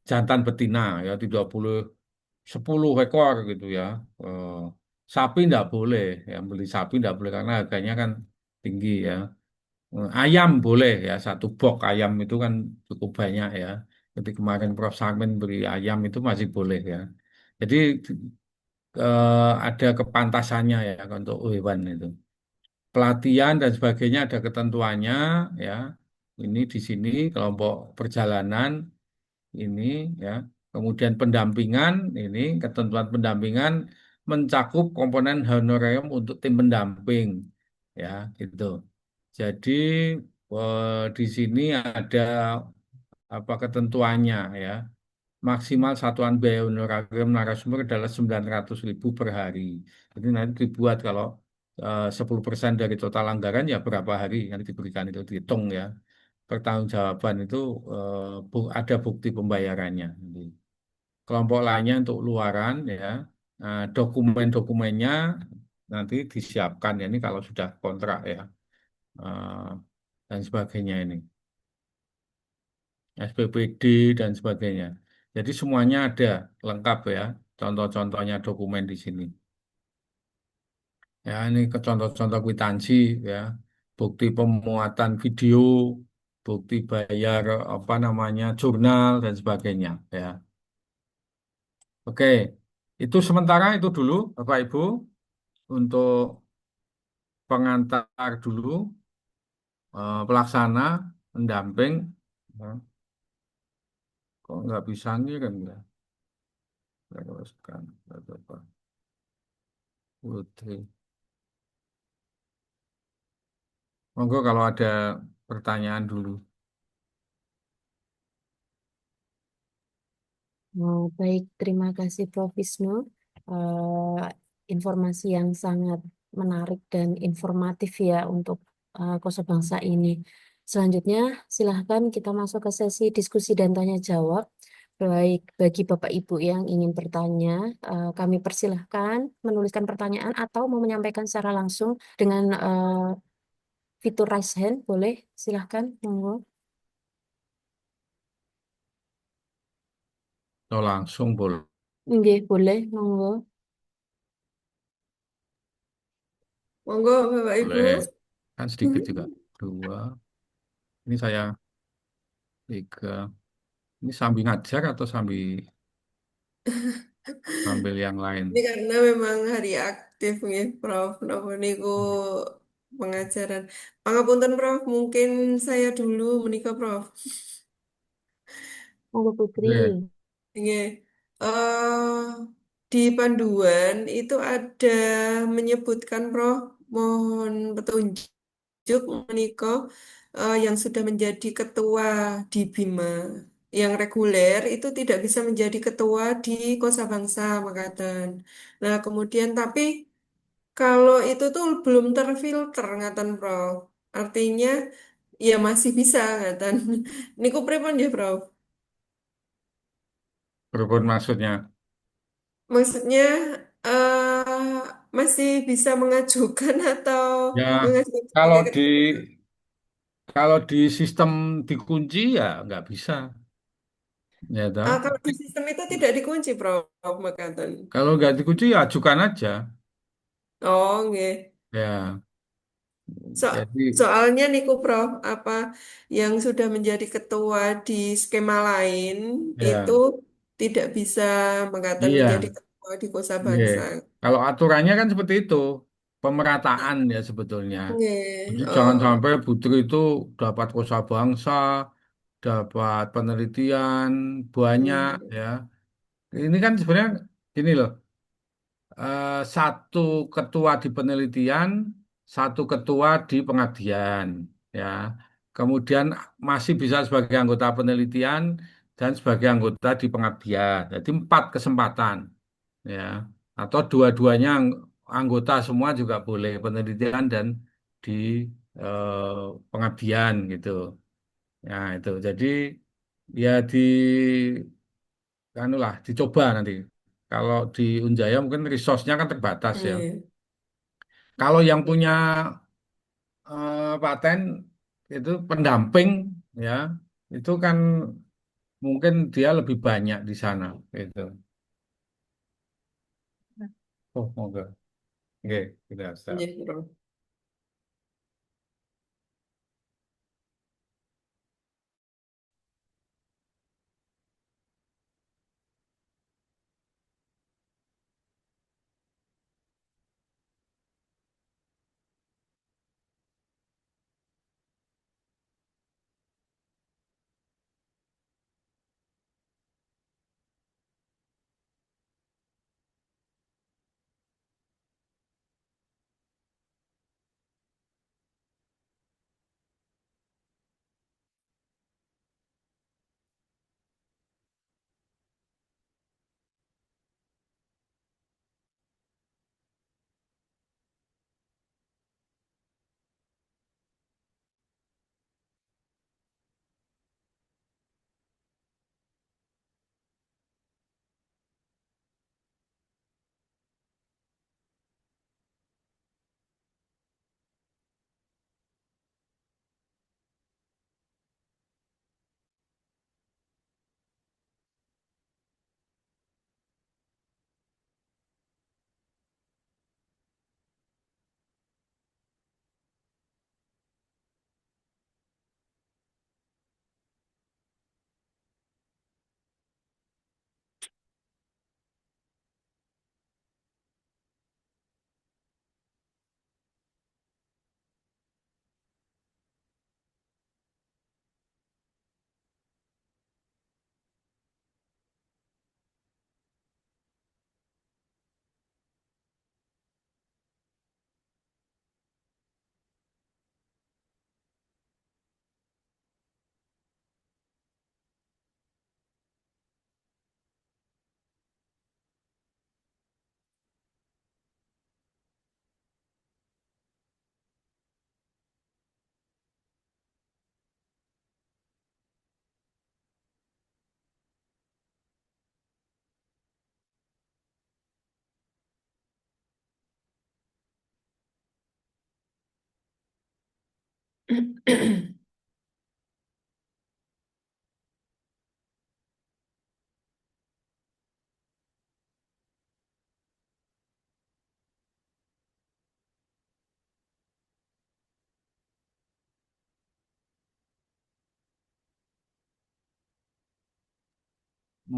S3: jantan betina ya tidak boleh 10 ekor gitu ya. Eh, Sapi tidak boleh, ya beli sapi tidak boleh karena harganya kan tinggi ya. Ayam boleh ya, satu box ayam itu kan cukup banyak ya. Jadi kemarin Prof. Sarmin beri ayam itu masih boleh ya. Jadi ada kepantasannya ya untuk hewan itu. Pelatihan dan sebagainya ada ketentuannya ya. Ini di sini kelompok perjalanan ini ya. Kemudian pendampingan ini ketentuan pendampingan mencakup komponen honorarium untuk tim pendamping ya gitu. Jadi di sini ada apa ketentuannya ya. Maksimal satuan biaya honorarium narasumber adalah 900.000 per hari. Jadi nanti dibuat kalau 10% dari total anggaran ya berapa hari yang diberikan itu dihitung ya. Pertanggungjawaban itu ada bukti pembayarannya. Jadi, kelompok lainnya untuk luaran ya, dokumen-dokumennya nanti disiapkan ya ini kalau sudah kontrak ya eh, dan sebagainya ini. SPPD dan sebagainya. Jadi semuanya ada lengkap ya. Contoh-contohnya dokumen di sini. Ya, ini ke contoh-contoh kwitansi ya. Bukti pemuatan video, bukti bayar apa namanya jurnal dan sebagainya ya. Oke, itu sementara itu dulu Bapak Ibu untuk pengantar dulu pelaksana pendamping. Ya, kok nggak bisa ngirim ya? Teruskan, Bapak Putri. Monggo kalau ada pertanyaan dulu.
S1: Baik, terima kasih Prof. Wisnu. Informasi yang sangat menarik dan informatif ya untuk Kosa Bangsa ini. Selanjutnya, silahkan kita masuk ke sesi diskusi dan tanya jawab. Baik, bagi Bapak Ibu yang ingin bertanya, kami persilahkan menuliskan pertanyaan atau mau menyampaikan secara langsung dengan fitur raise hand. Boleh, silahkan, monggo.
S3: Atau langsung boleh.
S1: Nggih, boleh, monggo.
S2: Monggo Bapak Ibu.
S3: Boleh. Kan sedikit juga. Dua. Ini saya tiga. Ini sambil ngajar atau sambil yang lain?
S2: Ini karena memang hari aktif nih, Prof. Napa niku pengajaran. Pangapunten, Prof. Mungkin saya dulu menika, Prof.
S1: Monggo Putri.
S3: Oke.
S2: Nggih. Eh, di panduan itu ada menyebutkan, Prof. Mohon petunjuk menika yang sudah menjadi ketua di Bima. Yang reguler itu tidak bisa menjadi ketua di Kosa Bangsa, makaten. Nah, kemudian tapi kalau itu tuh belum terfilter ngaten Prof. Artinya ya masih bisa ngaten. Niku pripun ya Prof?
S3: Berbun maksudnya.
S2: Maksudnya masih bisa mengajukan atau
S3: Ya,
S2: mengajukan
S3: kalau
S2: sebagai
S3: di
S2: ketua?
S3: kalau di sistem dikunci ya nggak bisa. Ya, toh.
S2: Kalau di sistem itu tidak dikunci Prof. Makaten.
S3: Kalau nggak dikunci ya ajukan aja.
S2: Oh, nggih.
S3: Ya,
S2: So,
S3: jadi
S2: soalnya niku Prof, apa yang sudah menjadi ketua di skema lain itu
S3: ya,
S2: tidak bisa mengatakan menjadi
S3: iya.
S2: ketua di Kosa
S3: Iya.
S2: Bangsa.
S3: Kalau aturannya kan seperti itu, pemerataan ya sebetulnya. Jadi
S2: Nggih.
S3: jangan
S2: Oh.
S3: sampai putri itu dapat kosa bangsa, dapat penelitian banyak
S2: Hmm.
S3: ya. Ini kan sebenarnya gini loh, satu ketua di penelitian, satu ketua di pengabdian ya. Kemudian masih bisa sebagai anggota penelitian dan sebagai anggota di pengabdian. Jadi empat kesempatan ya atau dua-duanya anggota semua juga boleh penelitian dan di pengabdian gitu ya itu jadi ya anulah dicoba nanti kalau di Unjaya mungkin resource-nya kan terbatas ya
S2: Nggih.
S3: kalau yang punya paten itu pendamping ya itu kan mungkin dia lebih banyak di sana gitu. Oh, oke. Oke, tidak stop.
S2: Iya, Prof.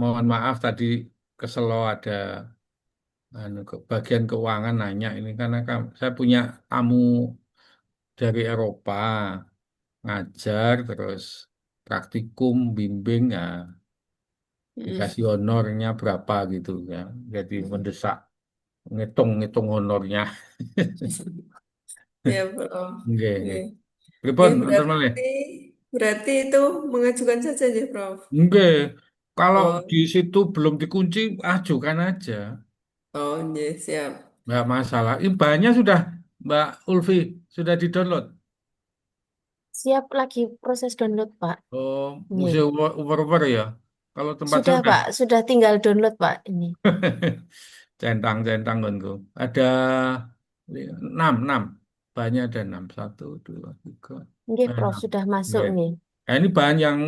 S3: Mohon maaf tadi keselo ada bagian keuangan nanya ini karena saya punya tamu dari Eropa ngajar terus praktikum bimbing ya dikasih honornya berapa gitu ya. Jadi mendesak ngitung-ngitung honornya.
S2: Ya, Prof.
S3: Nggih,
S2: Oke.
S3: nggih.
S2: Oke,
S3: Pripun wonten malih?
S2: berarti itu mengajukan saja ya, Prof.
S3: Nggih. Kalau di
S2: Oh,
S3: situ belum dikunci, ajukan aja.
S2: oh, iya, siap.
S3: Nggak masalah. Ini bahannya sudah, Mbak Ulfi, sudah di-download.
S1: Siap lagi proses download, Pak.
S3: Oh,
S1: Nih.
S3: museum over ya. Kalau tempat saya
S1: Sudah,
S3: udah
S1: Pak. Sudah tinggal download, Pak. Ini.
S3: centang-centang konku. Ada enam. Bahannya ada enam. Satu, dua, tiga,
S1: Nggih, Prof.
S3: enam.
S1: Sudah masuk
S3: Nggih.
S1: nih.
S3: Nah, ini bahan yang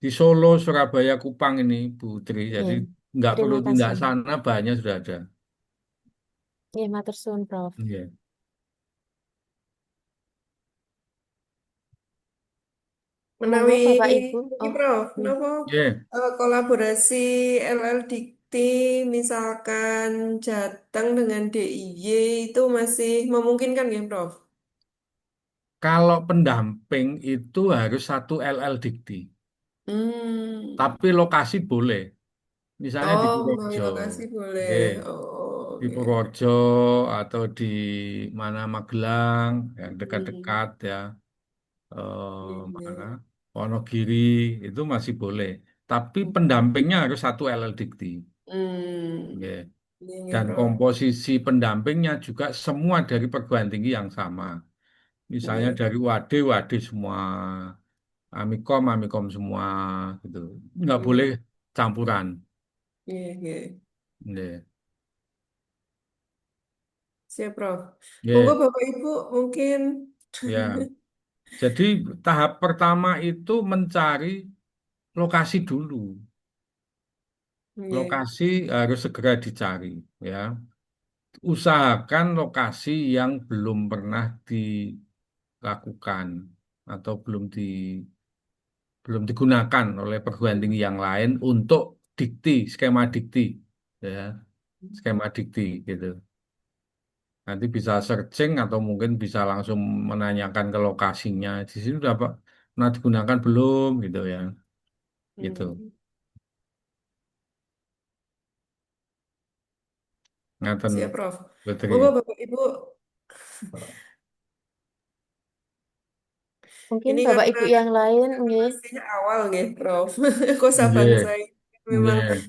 S3: di Solo, Surabaya, Kupang ini, Bu Tri. Jadi
S1: Nih.
S3: nggak perlu
S1: Terima
S3: tindak
S1: kasih.
S3: sana, bahannya sudah ada.
S1: Nggih, matur suwun, Prof.
S3: Iya.
S1: Monggo,
S2: Menawi
S1: Bapak Ibu.
S2: ini
S1: Oh,
S2: Prof,
S1: nih.
S2: nopo
S3: Iya.
S2: kolaborasi LL Dikti misalkan Jateng dengan DIY itu masih memungkinkan ya, Prof?
S3: Kalau pendamping itu harus satu LL Dikti.
S2: Hmm.
S3: Tapi lokasi boleh. Misalnya di
S2: Oh, menawi
S3: Purworejo.
S2: lokasi boleh.
S3: Nggih.
S2: Oh,
S3: Di
S2: oke.
S3: Purworejo atau di mana Magelang yang
S2: Hmm.
S3: dekat-dekat ya
S2: Iya,
S3: mana
S2: iya.
S3: Wonogiri itu masih boleh tapi
S2: Hmm.
S3: pendampingnya harus satu LL Dikti.
S2: Hmm.
S3: Nggih.
S2: Iya, iya,
S3: Dan
S2: Prof.
S3: komposisi pendampingnya juga semua dari perguruan tinggi yang sama misalnya
S2: Iya,
S3: dari UAD UAD semua Amikom Amikom semua gitu nggak boleh
S2: iya,
S3: campuran.
S2: iya, iya.
S3: Nggih.
S2: Siap, Prof. Monggo
S3: Nggih.
S2: Bapak Ibu mungkin
S3: Ya Jadi tahap pertama itu mencari lokasi dulu.
S2: Iya.
S3: Lokasi harus segera dicari, ya. Usahakan lokasi yang belum pernah dilakukan atau belum digunakan oleh perguruan tinggi yang lain untuk dikti, skema dikti, ya, skema dikti gitu. Nanti bisa searching atau mungkin bisa langsung menanyakan ke lokasinya. Di sini udah Pak, pernah digunakan belum gitu ya, gitu.
S2: Hmm.
S3: Ngaten
S2: Siap, Prof.
S3: Putri.
S2: Monggo Bapak Ibu,
S1: Mungkin
S2: ini
S1: Bapak
S2: karena
S1: Ibu yang lain, nggih.
S2: masih awal nih, Prof. Kosa bangsa
S3: Nggih,
S2: ini memang
S3: nggih,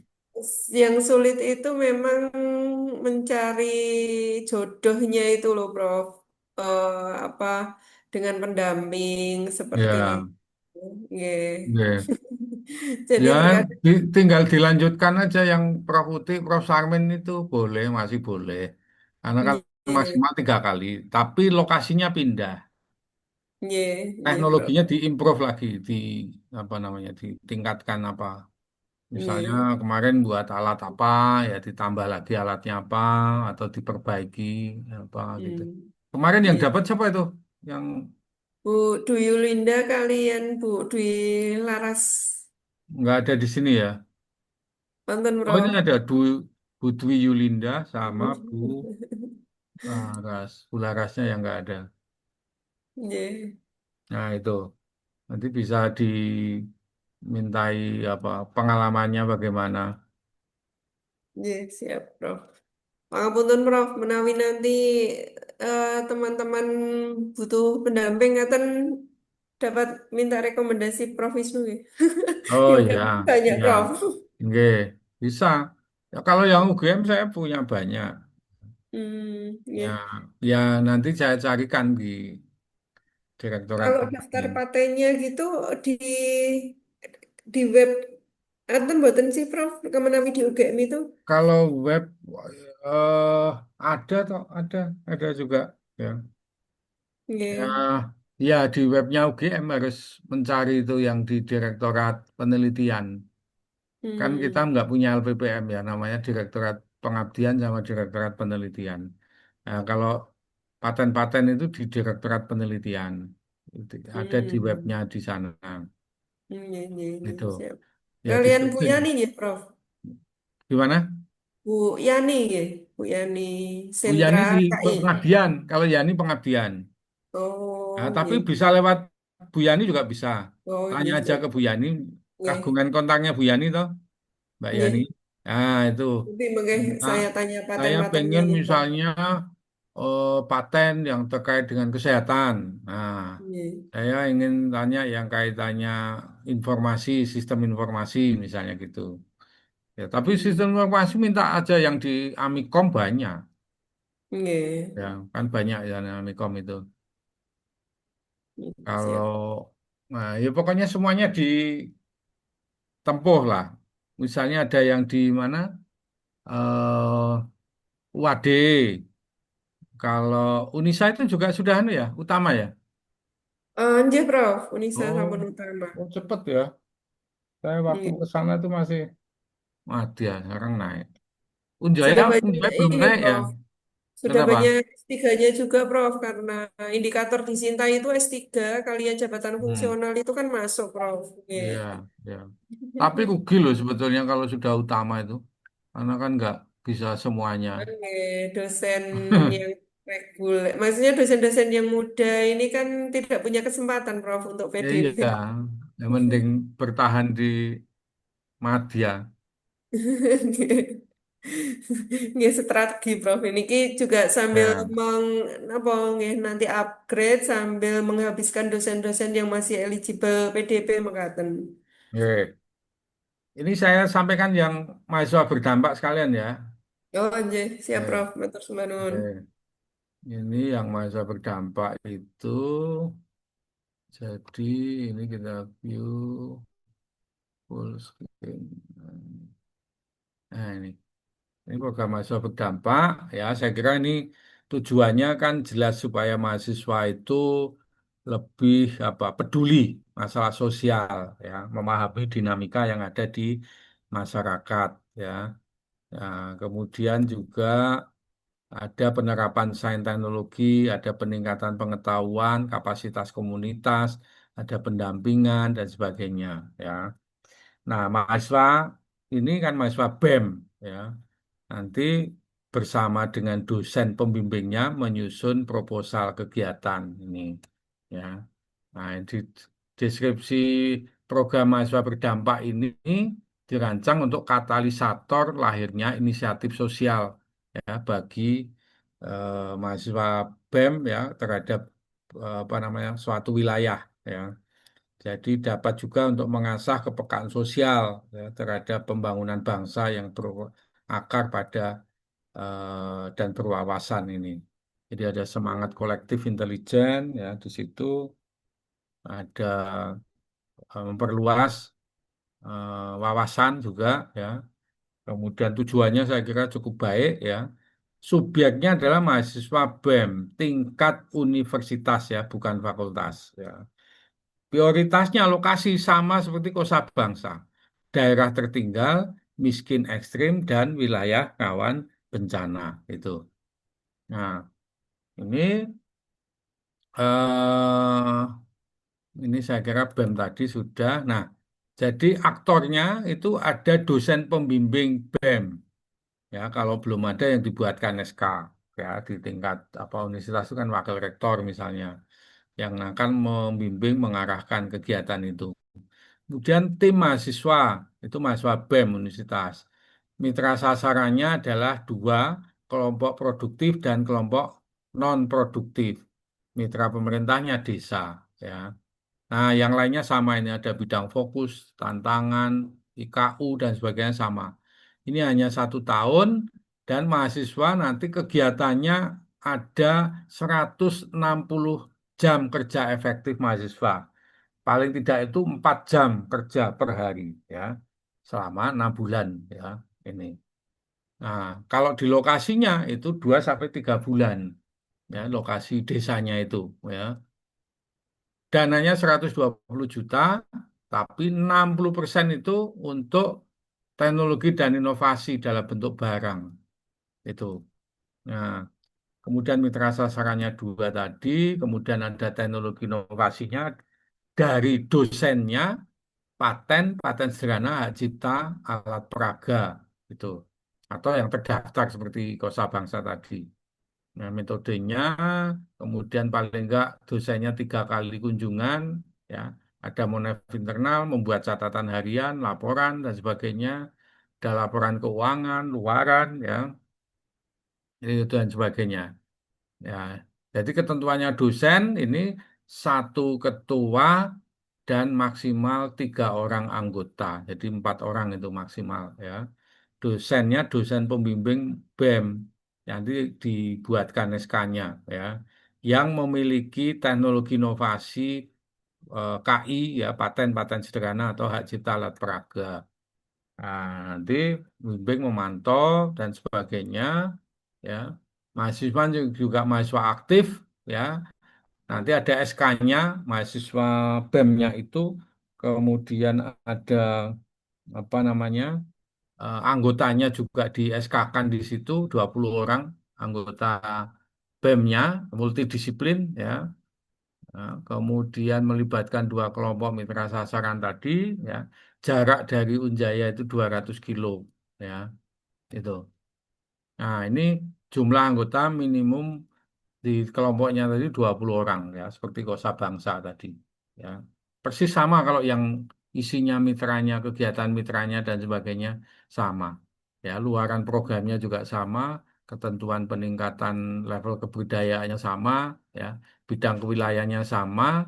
S2: yang sulit itu memang mencari jodohnya itu loh, Prof. Apa dengan pendamping seperti
S3: ya,
S2: itu. Nggih.
S3: nggih.
S2: Jadi
S3: Ya,
S2: terkadang
S3: tinggal dilanjutkan aja yang Prof Uti, Prof Sarmin itu boleh, masih boleh. Karena kan
S2: nggih,
S3: maksimal 3 kali, tapi lokasinya pindah.
S2: nggih, nggih, Prof.
S3: Teknologinya diimprove lagi, di apa namanya, ditingkatkan apa. Misalnya
S2: Nggih,
S3: kemarin buat alat apa, ya ditambah lagi alatnya apa, atau diperbaiki apa gitu.
S2: hmm,
S3: Kemarin yang
S2: nggih.
S3: dapat siapa itu? Yang
S2: Bu Dwi Linda kalian Bu Dwi Laras,
S3: nggak ada di sini ya?
S2: Tonton
S3: Oh ini
S2: Prof.
S3: ada Bu Dwi Yulinda sama Bu Laras. Bu Larasnya yang nggak ada.
S2: Nggih,
S3: Nah itu nanti bisa dimintai apa pengalamannya bagaimana.
S2: nggih, siap Prof. Pangapunten Prof, menawi nanti teman-teman butuh pendamping ngaten dapat minta rekomendasi Prof Wisnu ya.
S3: Oh
S2: Yang kan
S3: ya,
S2: banyak
S3: ya,
S2: Prof.
S3: nggih, bisa. Ya, kalau yang UGM saya punya banyak. Ya,
S2: Nggih.
S3: ya nanti saya carikan di Direktorat
S2: Kalau daftar
S3: Pengabdian.
S2: patennya gitu di web enten mboten sih Prof, kemenawi di UGM itu.
S3: Kalau web eh ada toh, ada juga. Ya, ya,
S2: Nggih.
S3: ya di webnya UGM harus mencari itu yang di Direktorat Penelitian. Kan kita
S2: Hmm.
S3: nggak punya LPPM ya, namanya Direktorat Pengabdian sama Direktorat Penelitian. Nah, kalau paten-paten itu di Direktorat Penelitian. Itu ada di
S2: Hmm.
S3: webnya di sana.
S2: Nggih, nggih, nggih,
S3: Gitu.
S2: siap.
S3: Ya di
S2: Kalian Bu
S3: searching.
S2: Yani ya Prof.
S3: Gimana?
S2: Bu Yani ya, Bu Yani
S3: Bu
S2: Sentra
S3: Yani di
S2: KI.
S3: Pengabdian. Kalau Yani Pengabdian. Nah,
S2: Oh,
S3: tapi
S2: nggih.
S3: bisa lewat Bu Yani juga bisa.
S2: Oh,
S3: Tanya
S2: nggih,
S3: aja
S2: siap.
S3: ke Bu Yani.
S2: Nggih.
S3: Kagungan kontaknya Bu Yani toh, Mbak Yani.
S2: Nggih.
S3: Nah, itu.
S2: Nanti mungkin
S3: Nah,
S2: saya tanya
S3: saya
S2: paten-patennya
S3: pengen
S2: nih Prof.
S3: misalnya paten yang terkait dengan kesehatan. Nah,
S2: Nggih.
S3: saya ingin tanya yang kaitannya informasi, sistem informasi misalnya gitu. Ya, tapi
S2: Hmm.
S3: sistem informasi minta aja yang di Amikom banyak.
S2: Nggih.
S3: Ya, kan banyak ya yang Amikom itu.
S2: Siap.
S3: Kalau nah, ya pokoknya semuanya ditempuh lah. Misalnya ada yang di mana UAD. Kalau Unisa itu juga sudah anu ya, utama ya.
S2: Nggih Prof, Unisa
S3: Oh,
S2: sampun utama.
S3: oh cepet ya. Saya waktu ke
S2: Nggih.
S3: sana itu masih mati ya, sekarang naik.
S2: Sudah
S3: Unjaya
S2: banyak
S3: belum
S2: ini
S3: naik ya.
S2: Prof. Sudah
S3: Kenapa?
S2: banyak S3-nya juga Prof, karena indikator disintai itu S3, kalian jabatan
S3: Hmm,
S2: fungsional itu kan masuk Prof. Nggih.
S3: iya, iya. Tapi rugi loh sebetulnya kalau sudah utama itu, karena kan nggak bisa semuanya.
S2: Oke, dosen yang reguler, maksudnya dosen-dosen yang muda ini kan tidak punya kesempatan, Prof, untuk
S3: Ya, iya,
S2: PDP.
S3: yang mending bertahan di Madya.
S2: Nggih, strategi, Prof. Ini ki juga sambil
S3: Ya,
S2: apa nggih, nanti upgrade sambil menghabiskan dosen-dosen yang masih eligible PDP mekaten.
S3: oke. Ini saya sampaikan yang mahasiswa berdampak sekalian ya.
S2: Oh, nggih, siap,
S3: Oke,
S2: Prof. Matur sembah nuwun.
S3: oke. Ini yang mahasiswa berdampak itu, jadi ini kita view full screen. Nah, ini program mahasiswa berdampak. Ya, saya kira ini tujuannya kan jelas supaya mahasiswa itu lebih apa peduli masalah sosial ya, memahami dinamika yang ada di masyarakat ya. Ya, kemudian juga ada penerapan sains teknologi, ada peningkatan pengetahuan, kapasitas komunitas, ada pendampingan dan sebagainya ya. Nah, mahasiswa ini kan mahasiswa BEM ya. Nanti bersama dengan dosen pembimbingnya menyusun proposal kegiatan ini ya. Nah, di deskripsi program mahasiswa berdampak ini dirancang untuk katalisator lahirnya inisiatif sosial ya bagi mahasiswa BEM ya terhadap apa namanya suatu wilayah ya. Jadi dapat juga untuk mengasah kepekaan sosial ya, terhadap pembangunan bangsa yang berakar pada dan berwawasan ini. Jadi ada semangat kolektif intelijen ya di situ, ada memperluas wawasan juga ya. Kemudian tujuannya saya kira cukup baik ya. Subjeknya adalah mahasiswa BEM tingkat universitas ya, bukan fakultas ya. Prioritasnya lokasi sama seperti Kosa Bangsa. Daerah tertinggal, miskin ekstrim, dan wilayah rawan bencana. Itu. Nah, ini ini saya kira BEM tadi sudah. Nah, jadi aktornya itu ada dosen pembimbing BEM. Ya, kalau belum ada yang dibuatkan SK ya di tingkat apa universitas itu kan wakil rektor misalnya yang akan membimbing mengarahkan kegiatan itu. Kemudian tim mahasiswa, itu mahasiswa BEM universitas. Mitra sasarannya adalah dua, kelompok produktif dan kelompok non produktif. Mitra pemerintahnya desa, ya. Nah, yang lainnya sama ini ada bidang fokus, tantangan, IKU dan sebagainya sama. Ini hanya 1 tahun dan mahasiswa nanti kegiatannya ada 160 jam kerja efektif mahasiswa. Paling tidak itu 4 jam kerja per hari ya selama 6 bulan ya ini. Nah, kalau di lokasinya itu 2 sampai 3 bulan ya lokasi desanya itu ya. Dananya 120 juta, tapi 60% itu untuk teknologi dan inovasi dalam bentuk barang itu. Nah, kemudian mitra sasarannya dua tadi, kemudian ada teknologi inovasinya dari dosennya paten sederhana hak cipta alat peraga itu atau yang terdaftar seperti Kosa Bangsa tadi. Nah, metodenya kemudian paling enggak dosennya 3 kali kunjungan ya, ada monef internal, membuat catatan harian, laporan dan sebagainya, ada laporan keuangan, luaran ya, itu dan sebagainya. Ya, jadi ketentuannya dosen ini satu ketua dan maksimal 3 orang anggota. Jadi 4 orang itu maksimal ya. Dosennya dosen pembimbing BEM. Nanti dibuatkan SK-nya ya. Yang memiliki teknologi inovasi KI ya paten-paten sederhana atau hak cipta alat peraga. Nah, nanti bimbing memantau dan sebagainya ya. Mahasiswa juga mahasiswa aktif ya. Nanti ada SK-nya, mahasiswa BEM-nya itu, kemudian ada apa namanya anggotanya juga di SK-kan di situ 20 orang anggota BEM-nya multidisiplin ya. Nah, kemudian melibatkan 2 kelompok mitra sasaran tadi ya. Jarak dari Unjaya itu 200 kilo ya itu. Nah, ini jumlah anggota minimum di kelompoknya tadi 20 orang ya, seperti Kosa Bangsa tadi. Ya. Persis sama kalau yang isinya mitranya, kegiatan mitranya dan sebagainya sama. Ya, luaran programnya juga sama, ketentuan peningkatan level kebudayaannya sama, ya, bidang kewilayahannya sama,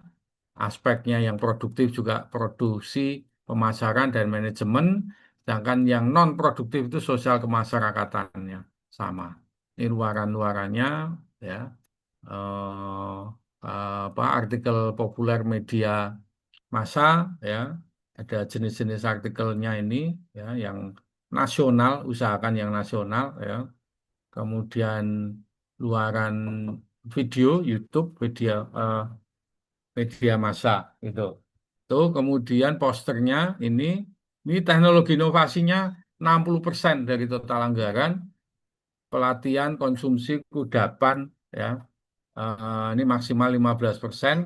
S3: aspeknya yang produktif juga produksi, pemasaran dan manajemen, sedangkan yang non produktif itu sosial kemasярakatannya sama. Ini luaran-luarannya ya eh, apa artikel populer media massa ya ada jenis-jenis artikelnya ini ya yang nasional usahakan yang nasional ya kemudian luaran video YouTube video media massa itu. Tuh, kemudian posternya ini teknologi inovasinya 60% dari total anggaran, pelatihan konsumsi kudapan ya. Ini maksimal 15%,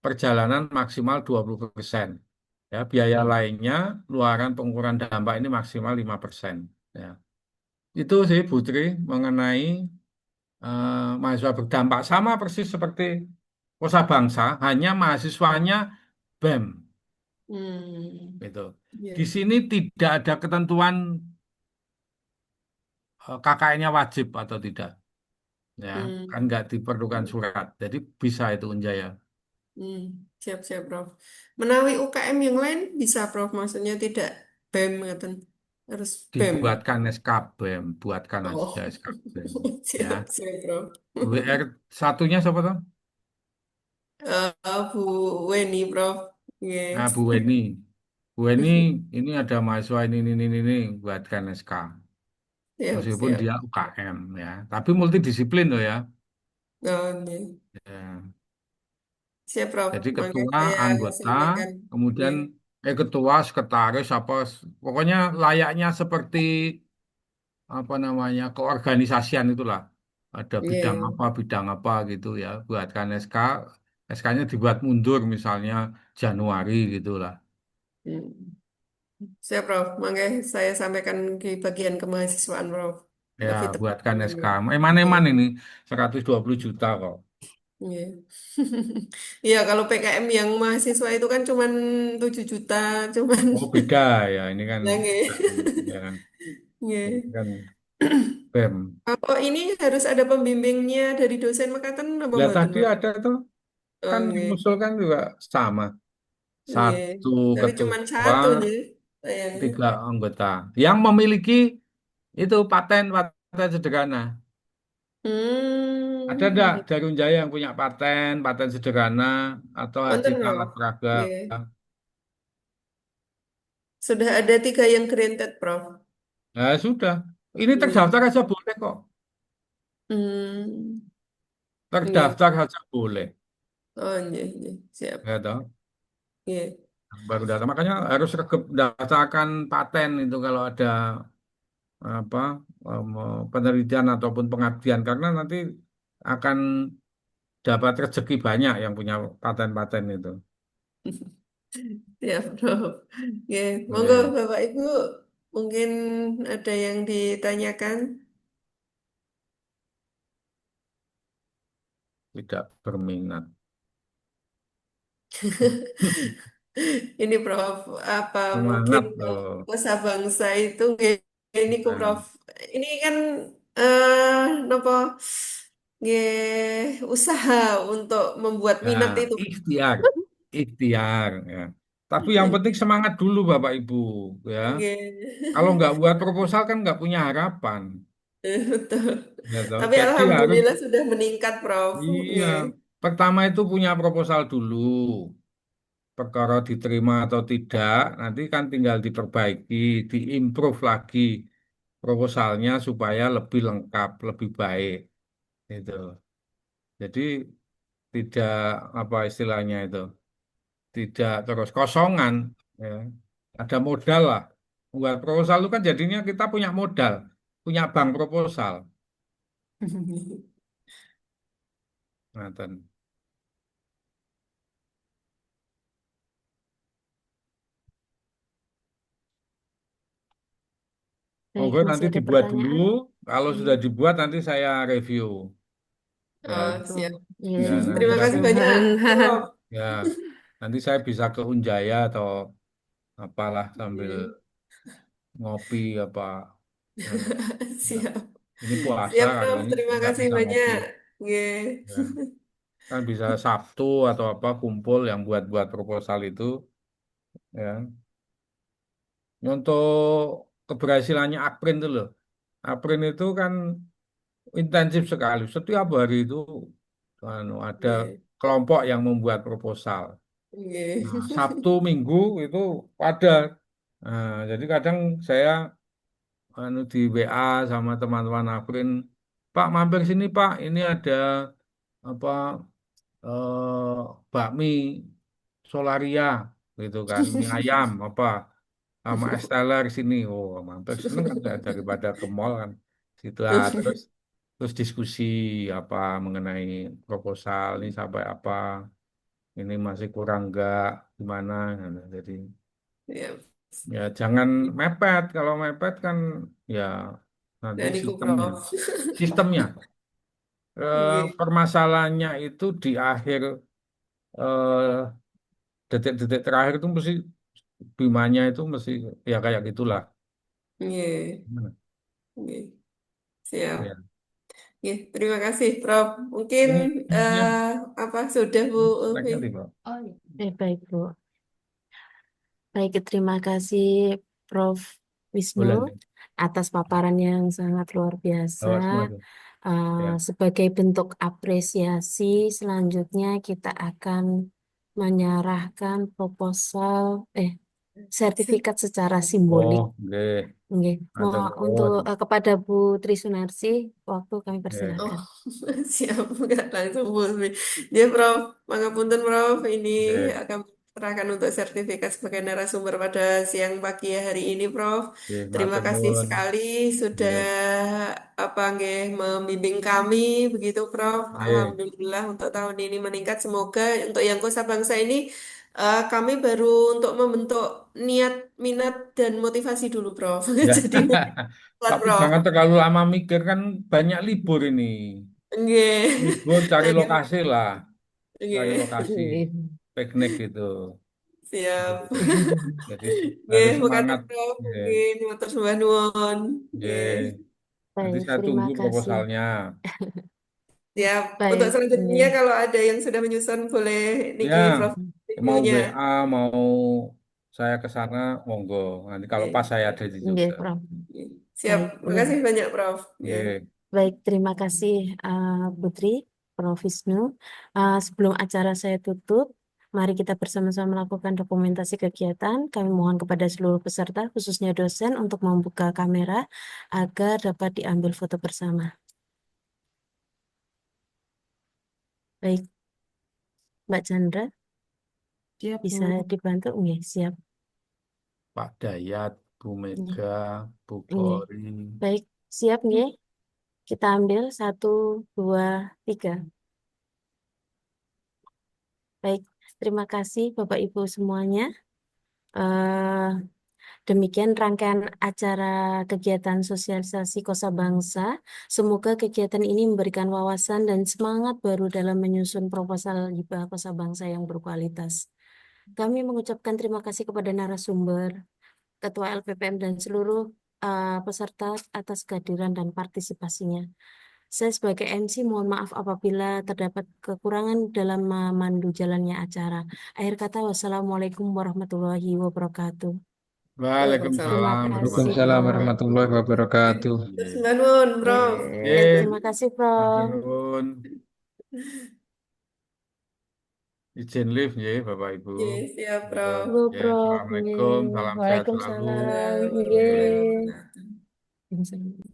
S3: perjalanan maksimal 20%. Ya, biaya lainnya, luaran pengukuran dampak ini maksimal 5%. Ya. Itu sih Putri mengenai mahasiswa berdampak sama persis seperti Kosa Bangsa, hanya mahasiswanya BEM
S2: Hmm.
S3: gitu. Di
S2: Ya.
S3: sini tidak ada ketentuan KKN-nya wajib atau tidak, ya kan
S2: Hmm.
S3: nggak diperlukan surat, jadi bisa itu Unjaya
S2: Hmm. Siap-siap, Prof. Menawi UKM yang lain bisa, Prof. Maksudnya tidak BEM, ngaten. Harus BEM.
S3: dibuatkan SKBM, buatkan aja
S2: Oh,
S3: SKBM, ya.
S2: siap-siap, Prof.
S3: WR satunya siapa tuh?
S2: Bu Weni, Prof.
S3: Nah,
S2: Yes.
S3: Bu Weni ini ada mahasiswa ini buatkan SK, meskipun
S2: Siap-siap.
S3: dia UKM ya, tapi multidisiplin loh ya.
S2: Oh, iya.
S3: Ya.
S2: Siap, Prof.
S3: Jadi
S2: Maka
S3: ketua,
S2: saya
S3: anggota,
S2: sampaikan.
S3: kemudian
S2: Iya.
S3: ketua, sekretaris apa, pokoknya layaknya seperti apa namanya keorganisasian itulah. Ada
S2: Iya.
S3: bidang apa gitu ya. Buatkan SK, SK-nya dibuat mundur misalnya Januari gitulah.
S2: Hmm. Siap, Prof. Maka saya sampaikan di bagian kemahasiswaan, Prof.
S3: Ya,
S2: Lebih
S3: buatkan
S2: tepatnya.
S3: SK.
S2: Iya.
S3: Eman-eman ini 120 juta kok.
S2: Iya. Iya, kalau PKM yang mahasiswa itu kan cuman 7 juta, cuman
S3: Oh beda ya, ini kan
S2: yang
S3: ya kan, ini
S2: Iya.
S3: kan BEM.
S2: Kalau ini harus ada pembimbingnya dari dosen makaten apa
S3: Lah
S2: mboten,
S3: tadi
S2: Prof?
S3: ada tuh kan
S2: Oke.
S3: mengusulkan juga sama.
S2: Iya.
S3: Satu
S2: Tapi cuman
S3: ketua,
S2: satu nih sayangnya.
S3: 3 anggota yang memiliki itu paten sederhana. Ada enggak
S2: Hmm.
S3: dari Unjaya yang punya paten sederhana atau
S2: Wonten,
S3: artikel alat
S2: Prof.
S3: peraga?
S2: Iya. Sudah ada 3 yang granted, Prof.
S3: Nah, sudah. Ini
S2: Iya.
S3: terdaftar aja boleh kok.
S2: Hmm. Iya.
S3: Terdaftar aja boleh.
S2: Oh, iya, iya. Siap.
S3: Ya toh.
S2: Iya.
S3: Baru data. Makanya harus daftarkan paten itu kalau ada apa penelitian ataupun pengabdian karena nanti akan dapat rezeki banyak yang punya paten-paten itu.
S2: Siap, Prof. Oke, monggo
S3: Ya,
S2: Bapak Ibu, mungkin ada yang ditanyakan.
S3: tidak berminat.
S2: Ini Prof, apa mungkin
S3: Semangat
S2: Prof
S3: loh.
S2: Kosa Bangsa itu ini ku
S3: Nah,
S2: Prof. Ini kan nopo usaha untuk membuat minat
S3: nah,
S2: itu.
S3: ikhtiar, ikhtiar ya. Tapi yang penting semangat dulu Bapak Ibu ya.
S2: Oke.
S3: Kalau nggak buat proposal kan nggak punya harapan.
S2: Betul.
S3: Ya toh.
S2: Tapi
S3: Jadi harus
S2: alhamdulillah sudah meningkat Prof.
S3: iya.
S2: Nggih.
S3: Pertama itu punya proposal dulu. Perkara diterima atau tidak, nanti kan tinggal diperbaiki, diimprove lagi proposalnya supaya lebih lengkap, lebih baik. Itu. Jadi tidak apa istilahnya itu, tidak terus kosongan. Ya. Ada modal lah. Buat proposal itu kan jadinya kita punya modal, punya bank proposal. Ngaten.
S1: Baik,
S3: Oke, nanti
S1: masih ada
S3: dibuat dulu.
S1: pertanyaan?
S3: Kalau
S2: Hmm.
S3: sudah dibuat, nanti saya review.
S2: Oh,
S3: Ya,
S1: Betul.
S2: siap.
S1: Iya,
S3: ya nanti
S2: Terima
S1: betul.
S3: saya
S2: kasih banyak, Prof.
S3: ya nanti saya bisa ke Unjaya atau apalah sambil
S2: Iya.
S3: ngopi apa. Ya, ya.
S2: Siap.
S3: Ini puasa
S2: Siap,
S3: kali
S2: Prof.
S3: ini
S2: Terima
S3: nggak
S2: kasih
S3: bisa ngopi.
S2: banyak. Oke.
S3: Ya. Kan bisa Sabtu atau apa kumpul yang buat-buat proposal itu. Ya. Untuk keberhasilannya Akprin itu loh. Akprin itu kan intensif sekali. Setiap hari itu ada
S2: Oke.
S3: kelompok yang membuat proposal.
S2: Oke.
S3: Nah, Sabtu, Minggu itu ada. Nah, jadi kadang saya di WA sama teman-teman Afrin, Pak mampir sini Pak, ini ada apa bakmi Solaria gitu kan, mie ayam apa sama es teler sini. Oh, mampir seneng kan daripada ke mall kan. Situ terus diskusi apa mengenai proposal ini sampai apa, ini masih kurang enggak gimana. Nah, jadi
S2: Ya,
S3: ya jangan mepet. Kalau mepet kan ya nanti
S2: dan iku
S3: sistemnya.
S2: Prof.
S3: Sistemnya
S2: Nggih.
S3: permasalahannya itu di akhir detik-detik terakhir itu mesti bimanya itu mesti ya kayak gitulah.
S2: Nggih.
S3: Hmm.
S2: Nggih. Siap.
S3: Ya.
S2: Nggih, terima kasih Prof. Mungkin
S3: Ini ya
S2: eh, apa sudah Bu Ulfi?
S3: slide-nya di bawah.
S1: Oh, iya. Baik, Bu. Baik, terima kasih Prof. Wisnu
S3: Boleh nih.
S1: atas paparan yang sangat luar biasa.
S3: Bawah semua itu. Ya.
S1: Sebagai bentuk apresiasi, selanjutnya kita akan menyerahkan proposal, sertifikat secara simbolik.
S3: Oh, oke.
S1: Oke.
S3: Ada
S1: Untuk
S3: nuwun.
S1: kepada Bu Tri Sunarsi, waktu kami
S3: Ya.
S2: Oh,
S1: persilahkan.
S2: siap, nggak langsung Bu Ulfi. Ya Prof, pangapunten Prof, ini
S3: Oke.
S2: akan serahkan untuk sertifikat sebagai narasumber pada siang pagi hari ini Prof.
S3: Oke,
S2: Terima
S3: matur
S2: kasih
S3: nuwun.
S2: sekali sudah
S3: Oke.
S2: apa nggih membimbing kami begitu Prof.
S3: Oke.
S2: Alhamdulillah untuk tahun ini meningkat. Semoga untuk yang Kosa Bangsa ini kami baru untuk membentuk niat, minat dan motivasi dulu Prof.
S3: Ya.
S2: Jadi buat
S3: Tapi
S2: Prof.
S3: jangan terlalu lama mikir kan banyak libur ini.
S2: Nggih.
S3: Libur cari
S2: Lagi-
S3: lokasi lah. Cari
S2: Nggih.
S3: lokasi. Piknik gitu.
S2: Siap.
S3: Jadi
S2: Nggih,
S3: harus
S2: mekaten
S3: semangat.
S2: Prof.
S3: Ya.
S2: Nggih, matur sembah nuwun.
S3: Ya.
S2: Nggih.
S3: Nanti
S1: Baik,
S3: saya
S1: terima
S3: tunggu
S1: kasih.
S3: proposalnya.
S2: Siap. Untuk
S1: Baik,
S2: selanjutnya
S1: nggih.
S2: kalau ada yang sudah menyusun boleh
S3: Ya,
S2: niki Prof.
S3: mau
S2: Reviewnya.
S3: WA, mau saya ke sana, monggo. Nanti kalau pas
S2: Nggih.
S3: saya ada di
S1: Nggih,
S3: Jogja.
S1: Prof.
S2: Nggih. Siap.
S1: Baik,
S2: Terima
S1: nggih.
S2: kasih banyak Prof. Nggih.
S3: Oke,
S1: Baik, terima kasih Putri, Prof. Wisnu. Sebelum acara saya tutup, mari kita bersama-sama melakukan dokumentasi kegiatan. Kami mohon kepada seluruh peserta, khususnya dosen, untuk membuka kamera agar dapat diambil foto bersama. Baik, Mbak Chandra,
S2: Siap,
S1: bisa
S2: Bu.
S1: dibantu? Nggih, siap.
S3: Pak Dayat, Bu
S1: Nggih,
S3: Mega, Bu
S1: nggih.
S3: Kori.
S1: Baik, siap nggih. Kita ambil satu, dua, tiga. Baik, terima kasih Bapak Ibu semuanya. Eh, Demikian rangkaian acara kegiatan sosialisasi Kosa Bangsa. Semoga kegiatan ini memberikan wawasan dan semangat baru dalam menyusun proposal hibah Kosa Bangsa yang berkualitas. Kami mengucapkan terima kasih kepada narasumber, Ketua LPPM dan seluruh peserta atas kehadiran dan partisipasinya. Saya sebagai MC mohon maaf apabila terdapat kekurangan dalam memandu jalannya acara. Akhir kata, wassalamualaikum warahmatullahi wabarakatuh.
S2: Waalaikumsalam.
S1: Terima
S3: Waalaikumsalam
S1: kasih,
S3: warahmatullahi
S4: Waalaikumsalam
S1: Prof.
S4: warahmatullahi
S2: Nggih.
S4: wabarakatuh.
S2: Matur
S3: wabarakatuh.
S2: sembah nuwun Prof.
S3: Oke,
S1: Terima kasih,
S3: matur
S1: Prof.
S3: nuwun. Izin live ya, Bapak Ibu.
S2: Nggih, siap
S3: Monggo.
S2: Prof.
S1: Halo,
S3: Ya,
S1: Prof.
S3: Assalamualaikum,
S1: Nggih.
S3: salam sehat selalu.
S1: Waalaikumsalam.
S2: Waalaikumsalam warahmatullahi
S1: Nggih.
S2: wabarakatuh.